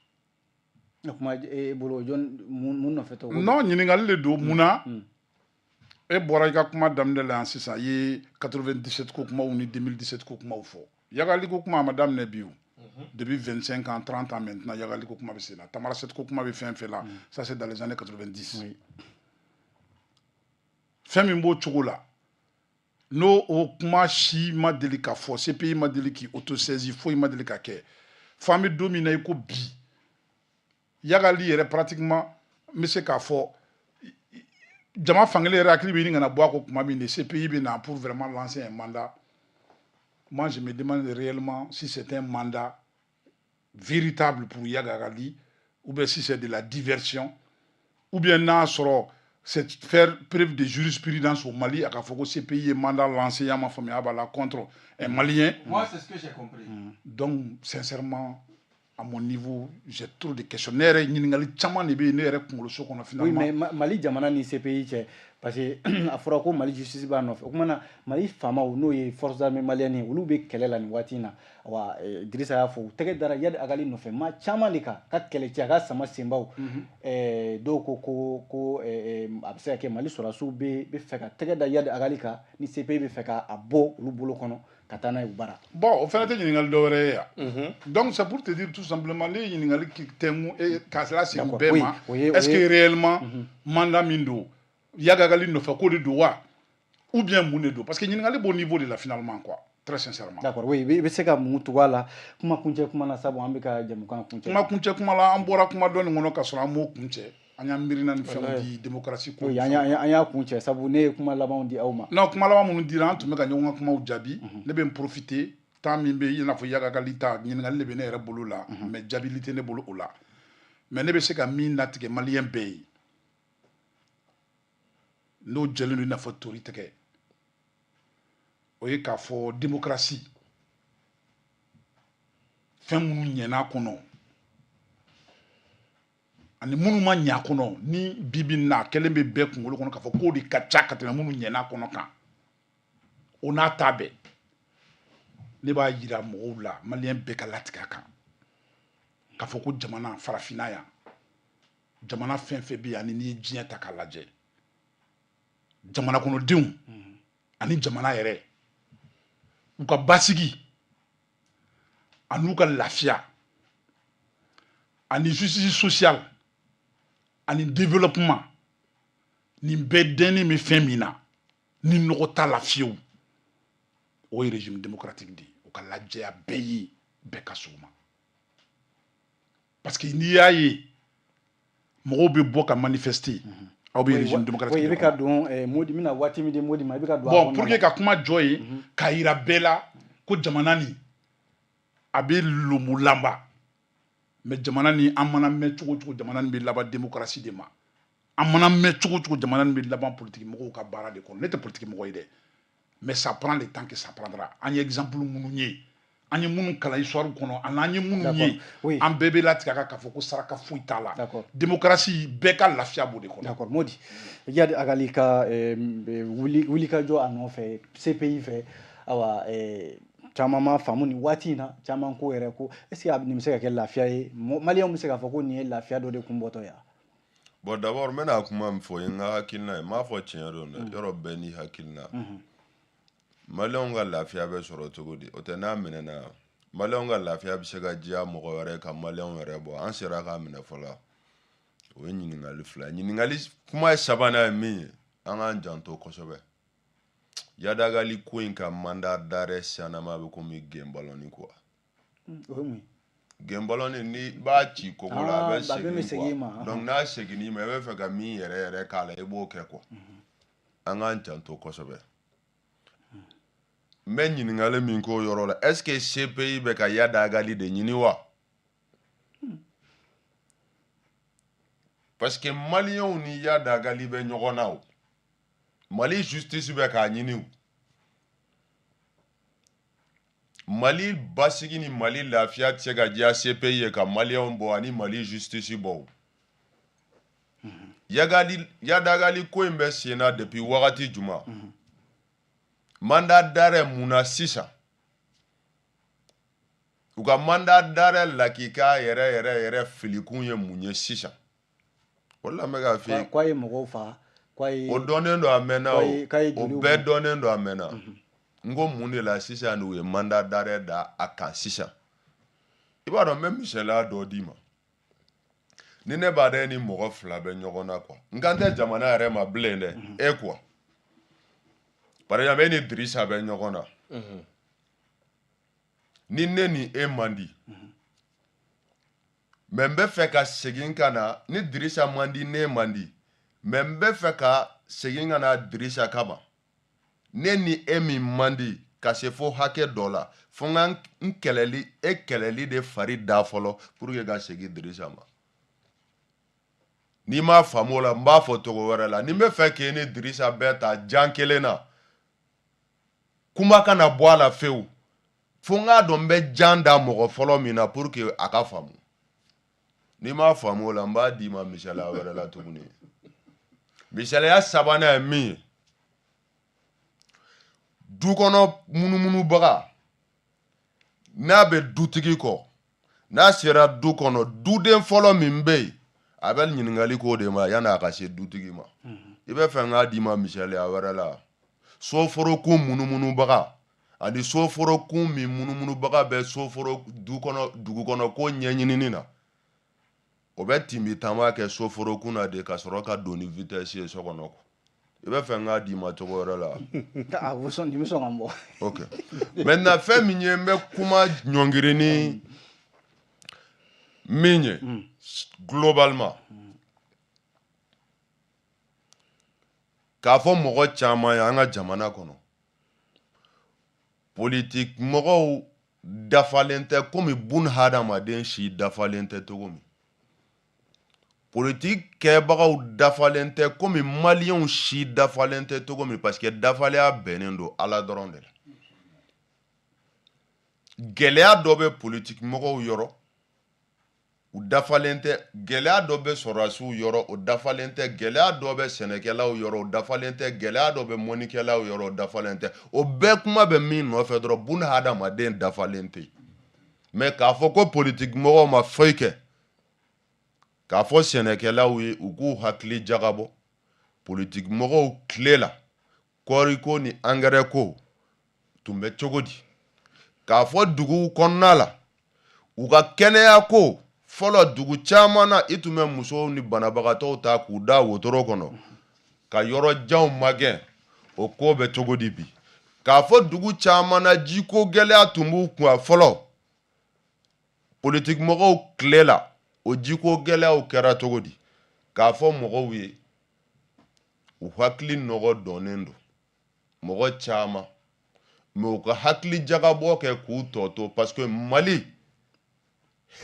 kuma bolo jon mun nɔfɛ tɔgɔ non ɲininkali de don munna e bɔra i ka kuma daminɛ la yan sisan i ye 97 ko kumaw ni 2017 ko kumaw fɔ Yagali ko kuma a ma daminɛ bi o depuis 25 ans 30 ans maintenant Yagali ko kuma bɛ sen na Tamarasɛti ko kuma bɛ fɛn fɛn la ça c'est dans les années 90 fɛn min b'o cogo la n'o o kuma si ma deli ka fɔ CPI ma deli k'i autosaisir foyi ma deli ka kɛ fo an bɛ don min na i ko bi Yagali yɛrɛ pratiquement n bɛ se k'a fɔ jama fankelen yɛrɛ hakili bɛ ɲini kana bɔ a ko kuma min de CPI bɛ na pour vraiment lancer un mandat. Moi je me demande réellement si c'est un mandat véritable pour Yagagali ou bien si c'est de la diversion ou bien n'a sɔrɔ c'est faire preuve de jurisprudence au Mali à k'a fɔ ko CPI ye mandat lancé y'a ma faamuya b'a la contre un Malien. Moi c'est ce que j'ai compris. Donc sincèrement à mon niveau j'ai trop de questions ne yɛrɛ ɲininkali caman de bɛ yen ne yɛrɛ kunkoloso kɔnɔ finalement. oui mais Mali jamana ni CPI cɛ parce que a fɔra ko Mali justice b'a nɔfɛ o kumana Mali faamaw n'o ye forces armées maliennes ye olu bɛ kɛlɛ la nin waati in na wa Dirisa y'a fɔ u tɛgɛ dara Yadi Agali nɔfɛ maa caman de kan ka kɛlɛcɛ a ka sama senbaw dɔw ko a bɛ se ka kɛ Mali sɔrɔdasiw bɛ fɛ ka tɛgɛ da Yadi Agali kan ni CPI bɛ fɛ k'a bɔ olu bolo kɔnɔ ka taa n'a ye u bara. Bon o fana tɛ ɲininkali dɔ wɛrɛ ye yan donc c'est pour te dire tout simplement ne ye ɲininkali tɛnku k'a sera sigi bɛɛ ma est-ce que réellement mandat min don Yagagali nɔfɛ ko de don wa ou bien mun de don parce que ɲininkali b'o niveau de la finalement quoi très sincèrement. D'accord oui i bɛ se ka mun tugu a la kuma kuncɛ kuma na sabu an bɛ ka jamukan kuncɛ. kuma kuncɛ kuma la an bɔra kuma dɔ nin kɔnɔ ka sɔrɔ an m'o kuncɛ an y'an miirina ni fɛnw di démocratie ko. oui an y'a kuncɛ sabu ne ye kuma labanw di aw ma. non kuma laban minnu dira an tun bɛ ka ɲɔgɔn ka kumaw jaabi ne bɛ n profiter temps min bɛ i n'a fɔ Yagagali ta ɲininkali de bɛ ne yɛrɛ bolo la mais jaabili tɛ ne bolo o la mais ne bɛ se ka min latigɛ maliyɛn bɛɛ ye n'o jɛlen don i n'a fɔ tori tɛgɛ o ye k'a fɔ démocratie fɛn minnu ɲɛna kɔnɔ ani minnu ma ɲɛ kɔnɔ ni bibi na kɛlen bɛ bɛɛ kunkolo kɔnɔ k'a fɔ k'o de ka ca ka tɛmɛ minnu ɲɛna kɔnɔ kan o n'a ta bɛɛ ne b'a yira mɔgɔw la maliyɛn bɛɛ ka latigɛ a kan k'a fɔ ko jamana farafinna yan jamana fɛn fɛn bɛ yan n'i ye diɲɛ ta k'a lajɛ jamana kɔnɔdenw ani jamana yɛrɛ u ka basigi an'u ka lafiya ani justice sociale ani développement nin bɛɛ dɛnnen bɛ fɛn min na ni nɔgɔ t'a la fiyewu o ye régime démocratique de ye o ka lajɛya bɛɛ ye bɛɛ ka s'o ma parce que n'i y'a ye mɔgɔw bɛ bɔ ka manifester aw bɛ régime démocratique de kɔnɔ. I bɛ ka don Modi bɛna waati min di Modi ma i bɛ ka don. Bon pour que ka kuma jɔ ye k'a yira bɛɛ la ko jamana nin a bɛ lomulanba mais jamana nin an mana mɛn cogo cogo jamana nin bɛ laban démocratie de ma an mana mɛn cogo cogo jamana nin bɛ laban politique mɔgɔw ka baara de kɔnɔ ne tɛ politique mɔgɔ ye dɛ mais ça prend le temps que ça prendra an ye exemple minnu ye an ye minnu kalan histoire kɔnɔ ani an ye minnu ye an bɛɛ bɛ latigɛ a kan k'a fɔ ko saraka foyi t'a la démocratie bɛɛ ka lafiya b'o de kɔnɔ. D'accord Modi Yadi Agali ka wulikajɔ a nɔfɛ CPI fɛ awa caman ma faamu nin waati in na caman ko yɛrɛ ko est-ce que nin bɛ se ka kɛ lafiya ye maliyɛnw bɛ se k'a fɔ ko nin ye lafiya dɔ de kun bɔtɔ ya. Bon d'abord n bɛna kuma min fɔ n ka hakilina ye n m'a fɔ tiɲɛ don dɛ yɔrɔ bɛɛ n'i hakilina maliyɛnw ka lafiya bɛ sɔrɔ cogo di o tɛ n'a minɛna maliyɛnw ka lafiya bɛ se ka diya mɔgɔ wɛrɛ ka maliyɛnw yɛrɛ bɔ an sera k'a minɛ fɔlɔ o ye ɲininkali fila ye ɲininkali kuma sabanan ye min ye an k'an janto kosɛbɛ Yadagali ko in ka mandat d'arrêt siyanama bɛ komi gen balɔni quoi gen balɔni ni b'a ci kogo la a bɛ segin quoi donc n'a seginna i ma i bɛ fɛ ka min yɛrɛ yɛrɛ k'a la i b'o kɛ quoi an k'an janto kosɛbɛ n bɛ ɲininkali min k'o yɔrɔ la est ce que CPI bɛ ka Yadagali de ɲini wa parce que maliyɛnw ni Yadagali bɛ ɲɔgɔn na o Mali justice bɛ k'a ɲini o Mali basigi ni Mali lafiya tɛ se ka diya CPI ye ka maliyɛnw bɔ ani Mali justice bɔ o Yadagali ko in bɛ sen na depuis wagati jumɛn mandat d'arrêt mun na sisan u ka mandat d'arrêt lakika yɛrɛ filikun ye mun ye sisan o de la n bɛ k'a f'i ye k'a ye mɔgɔw faga o dɔnnen don a mɛnna o bɛɛ dɔnnen don a mɛnna n ko mun de la sisan u ye mandat d'arrêt da a kan sisan i b'a dɔn n bɛ misaliya dɔ d'i ma ni ne b'a dɔn ni mɔgɔ fila bɛ ɲɔgɔn na quoi n kan tɛ jamana yɛrɛ ma bilen dɛ e quoi par exemple e ni Dirisa bɛ ɲɔgɔn na ni ne ni e man di mais n bɛ fɛ ka segin ka na ni Dirisa man di ne man di mais n bɛ fɛ ka segin ka na Dirisa kama ne ni e min man di ka se fo hakɛ dɔ la fo n kɛlɛli de fari da fɔlɔ pour que ka segin Dirisa ma n'i m'a faamu o la n b'a fɔ cogo wɛrɛ la ni n bɛ fɛ k'e ni Dirisa bɛɛ ta jan kelen na kuma kana bɔ a la fewu fo n k'a dɔn n bɛ jan da mɔgɔ fɔlɔ min na pour que a ka faamu n'i m'a faamu o la n b'a d'i ma misaliya wɛrɛ la tuguni misaliya sabanan ye min ye du kɔnɔ munumunubaga n'a bɛ dutigi kɔ n'a sera du kɔnɔ duden fɔlɔ min bɛ yen a bɛ ɲininkali k'o de ma yanni a ka se dutigi ma i bɛ fɛ n k'a d'i ma misaliya wɛrɛ la soforokun munumunubaga ani soforokun min munumunubaga bɛ dugu kɔnɔ ko ɲɛɲinini na o bɛ tinbi taama kɛ soforokun na de ka sɔrɔ ka don ni vitesse ye so kɔnɔ i bɛ fɛ n k'a d'i ma cogo wɛrɛ la ok maintenant fɛn min ye n bɛ kuma ɲɔngiri ni min ye globalement k'a fɔ mɔgɔ caman ye an ka jamana kɔnɔ politique mɔgɔw dafalen tɛ komi bun hadamaden si dafalen tɛ cogo min politique kɛbagaw dafalen tɛ komi maliyɛnw si dafalen tɛ cogo min parce que dafalenya bɛnnen don ala dɔrɔn de la gɛlɛya dɔ bɛ politique mɔgɔw yɔrɔ u dafalen tɛ gɛlɛya dɔ bɛ sɔrɔdasiw yɔrɔ o dafalen tɛ gɛlɛya dɔ bɛ sɛnɛkɛlaw yɔrɔ o dafalen tɛ gɛlɛya dɔ bɛ mɔnikɛlaw yɔrɔ o dafalen tɛ o bɛɛ kuma bɛ min nɔfɛ dɔrɔn buna hadamaden dafalen tɛ mais k'a fɔ ko politique mɔgɔw ma foyi kɛ k'a fɔ sɛnɛkɛlaw ye u k'u hakili jagabɔ politique mɔgɔw tile la kɔɔri ko ni engrais ko tun bɛ cogo di k'a fɔ duguw kɔnɔna la u ka kɛnɛya ko fɔlɔ dugu caman na i tun bɛ musow ni banabagatɔw ta k'u da wotoro kɔnɔ ka yɔrɔ janw magɛn o ko bɛ cogo di bi k'a fɔ dugu caman na jiko gɛlɛya tun b'u kun fɔlɔ politique mɔgɔw tile la o jiko gɛlɛyaw kɛra cogo di k'a fɔ mɔgɔw ye u hakili nɔgɔ dɔnnen don mɔgɔ caman mais u ka hakili jagabɔ kɛ k'u tɔ to parce que Mali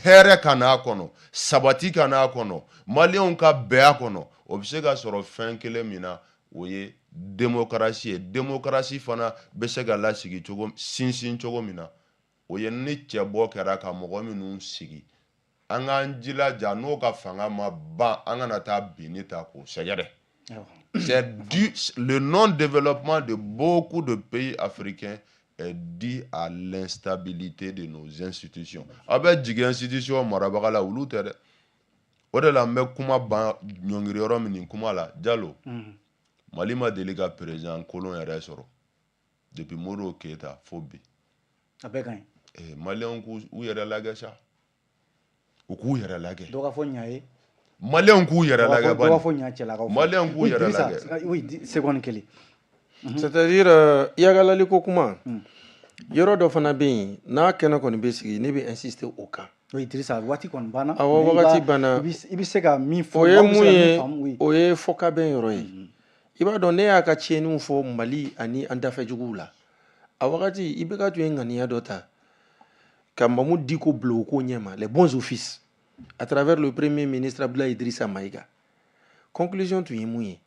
hɛrɛ ka n'a kɔnɔ sabati ka n'a kɔnɔ maliyɛnw ka bɛn a kɔnɔ o bɛ se ka sɔrɔ fɛn kelen min na o ye démocratie ye démocratie fana bɛ se ka lasigi cogo sinsin cogo min na o ye ni cɛbɔ kɛra ka mɔgɔ minnu sigi an k'an jilaja n'o ka fanga ma ban an kana taa binni ta k'o sɛgɛrɛ c'est dû le non-développement de beaucoup de pays africains est dû à l'instabilité de nos institutions. Avec jigi institution marabaga la olu tɛ dɛ o de la n bɛ kuma ban ɲɔngiri yɔrɔ min kuma la Jalo Mali ma deli ka président kolon yɛrɛ sɔrɔ depuis Modibo Keyita fo bi a bɛɛ ka ɲi maliyɛnw k'u yɛrɛ lajɛ sa u k'u yɛrɛ lajɛ dɔ ka fɔ ɲa ye maliyɛnw k'u yɛrɛ lajɛ dɔ ka fɔ ɲa cɛlakaw maliyɛnw k'u yɛrɛ lajɛ oui seconde kelen c'est-à-dire yagalali ko kuma yɔrɔ dɔ fana bɛ yen n'a kɛnɛ kɔni bɛ sigi ne bɛ insister o kan oui Dirisa waati kɔni banna awɔ wagati banna i bɛ se ka min fɔ o ye mun ye o ye fɔkabɛn yɔrɔ ye i b'a dɔn ne y'a ka tiɲɛniw fɔ Mali ani an dafɛjuguw la a wagati i bɛ ka tun ye ŋaniya dɔ ta ka Mamu Diko bila o ko ɲɛma les bons offices à travers le premier ministre Abdoulaye Idrissa Maïga conclusion tun ye mun ye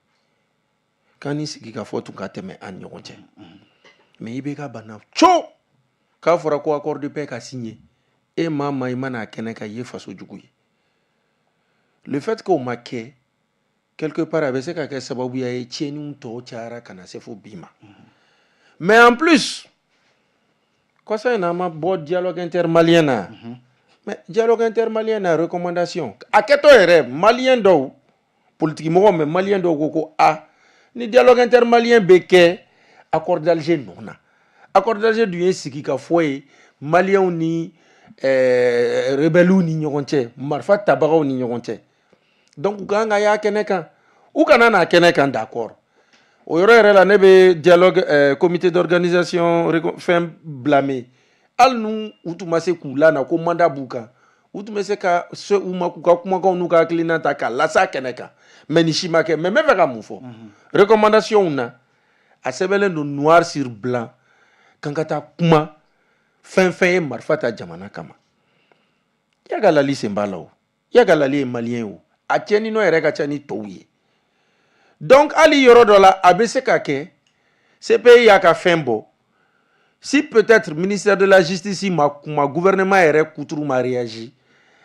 k'an ni sigi ka fɔ tun ka tɛmɛ an ni ɲɔgɔn cɛ mais i bɛ ka bana co k'a fɔra ko accord de paix ka signé e maa ma i mana kɛnɛ ka ye faso jugu ye le fait que o ma kɛ quelque part a bɛ se ka kɛ sababuya ye tiɲɛniw tɔw cayara ka na se fo bi ma mais en plus kɔsa in na an ma bɔ dialogue intermalien na mais dialogue intermalien na recommandation a kɛtɔ yɛrɛ malien dɔw politique mɔgɔw mais malien dɔw ko ko ni dialogue intermalien bɛ kɛ accord d'Alger nɔ na accord d'Alger dun ye sigi ka fɔ ye maliyɛnw ni rebelliw ni ɲɔgɔn cɛ marifa tabagaw ni ɲɔgɔn cɛ donc u kan ka y'a kɛnɛ kan u kana n'a kɛnɛ kan d'accord o yɔrɔ yɛrɛ la ne bɛ dialogue comité d'organisation fɛn blâmer hali nu u tun ma se k'u lana ko mandat b'u kan u tun bɛ se ka se u ma k'u ka kumakanw n'u ka hakilina ta k'a lase kɛnɛ kan mais ni si ma kɛ mais n bɛ fɛ ka mun fɔ recommandation na a sɛbɛnlen don noir sur blanc kan ka taa kuma fɛn fɛn ye marifa ta jamana kama yagalali sen b'a la o yagalali ye maliyɛn o a tiɲɛninɔ yɛrɛ ka ca ni tɔw ye donc hali yɔrɔ dɔ la a bɛ se ka kɛ CPI y'a ka fɛn bɔ si peut-être ministère de la justice ma kuma gouvernement yɛrɛ kuturu ma réagi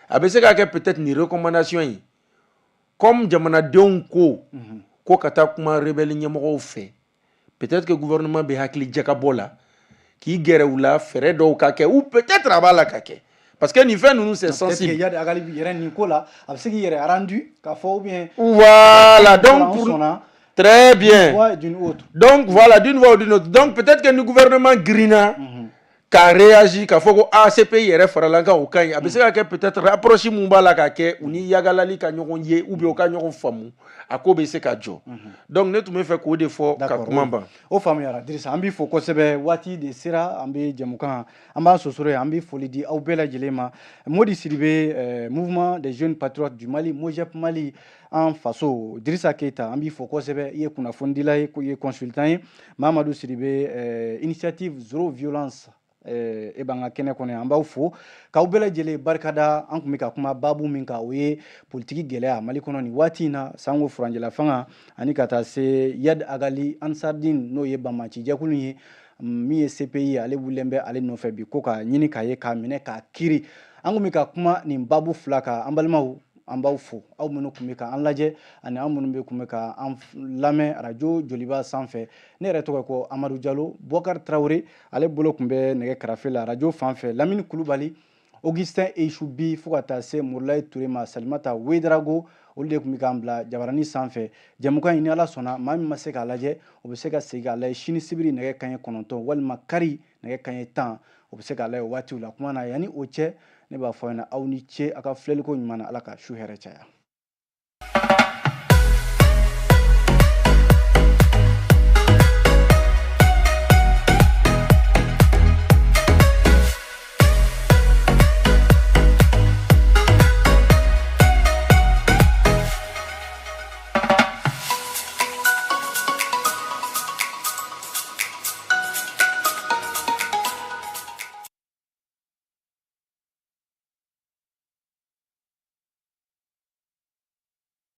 a bɛ se ka kɛ peut-être ni recommandation yi comme jamanadenw ko ka taa kuma rebelle ɲɛmɔgɔw fɛ peut-être que gouvernement bɛ hakili jakabɔ la k'i gɛrɛ u la fɛɛrɛ dɔw ka kɛ ou peut-être a b'a la ka kɛ parce que nin fɛn ninnu c'est sensible. peut-être que Agali yɛrɛ nin ko la a bɛ se k'i yɛrɛ rendu k'a fɔ ou bien. voilà donc pour très bien donc voilà d'une voix ou d'une autre donc peut-être que ni gouvernement girinna ka réagi k'a fɔ ko CPI yɛrɛ farala kan o ka ɲi a bɛ se ka kɛ peut-être rapproche mun b'a la ka kɛ u ni yagalali ka ɲɔgɔn ye ou bien u ka ɲɔgɔn faamu a ko bɛ se ka jɔ donc ne tun bɛ fɛ k'o de fɔ ka kuma ban o faamuyara Dirisa an b'i fo kosɛbɛ waati de sera an bɛ jɛmukan an b'a sosoro an bɛ foli di aw bɛɛ lajɛlen ma Modi Sidibe mouvement des jeunes patriotes du Mali MOJEP Mali an faso Dirisa Keyita an b'i fo kosɛbɛ i ye kunnafonidila ye i ye consultant ye Mamadou Sidibe initiative zéro violence e b'an ka kɛnɛ kɔnɔ an b'aw fo k'aw bɛɛ lajɛlen barikada an tun bɛ ka kuma baabu min kan o ye politiki gɛlɛya Mali kɔnɔ nin waati in na sango furanjɛla fanga ani ka taa se Yad Agali Ansardine n'o ye banmaci jɛkulu ye min ye CPI ale wulen bɛ ale nɔfɛ bi ko ka ɲini k'a ye k'a minɛ k'a kiiri an kun bɛ ka kuma nin babu fila kan an balimaw an b'aw fo aw minnu kun bɛ k'an lajɛ ani an minnu kun bɛ k'an lamɛn arajo joliba sanfɛ ne yɛrɛ tɔgɔ ko Amadu Jalo Bukari Tarawele ale bolo kun bɛ nɛgɛ karafe la arajo fan fɛ Lamini Kulubali Augustin Eysoubi fo ka taa se Murulayi Ture ma Salimata Wederago olu de kun bɛ k'an bila jabaranin sanfɛ jɛmukan in ni Ala sɔnna maa min ma se k'a lajɛ o bɛ se ka segin k'a lajɛ sini sibiri nɛgɛ kanɲɛ 9 walima kari nɛgɛ kanɲɛ 10 o bɛ se k'a lajɛ o waatiw la kuma na yanni o cɛ ne b'a fɔ aw ɲɛna aw ni ce a ka filɛliko ɲuman na Ala ka su hɛrɛ caya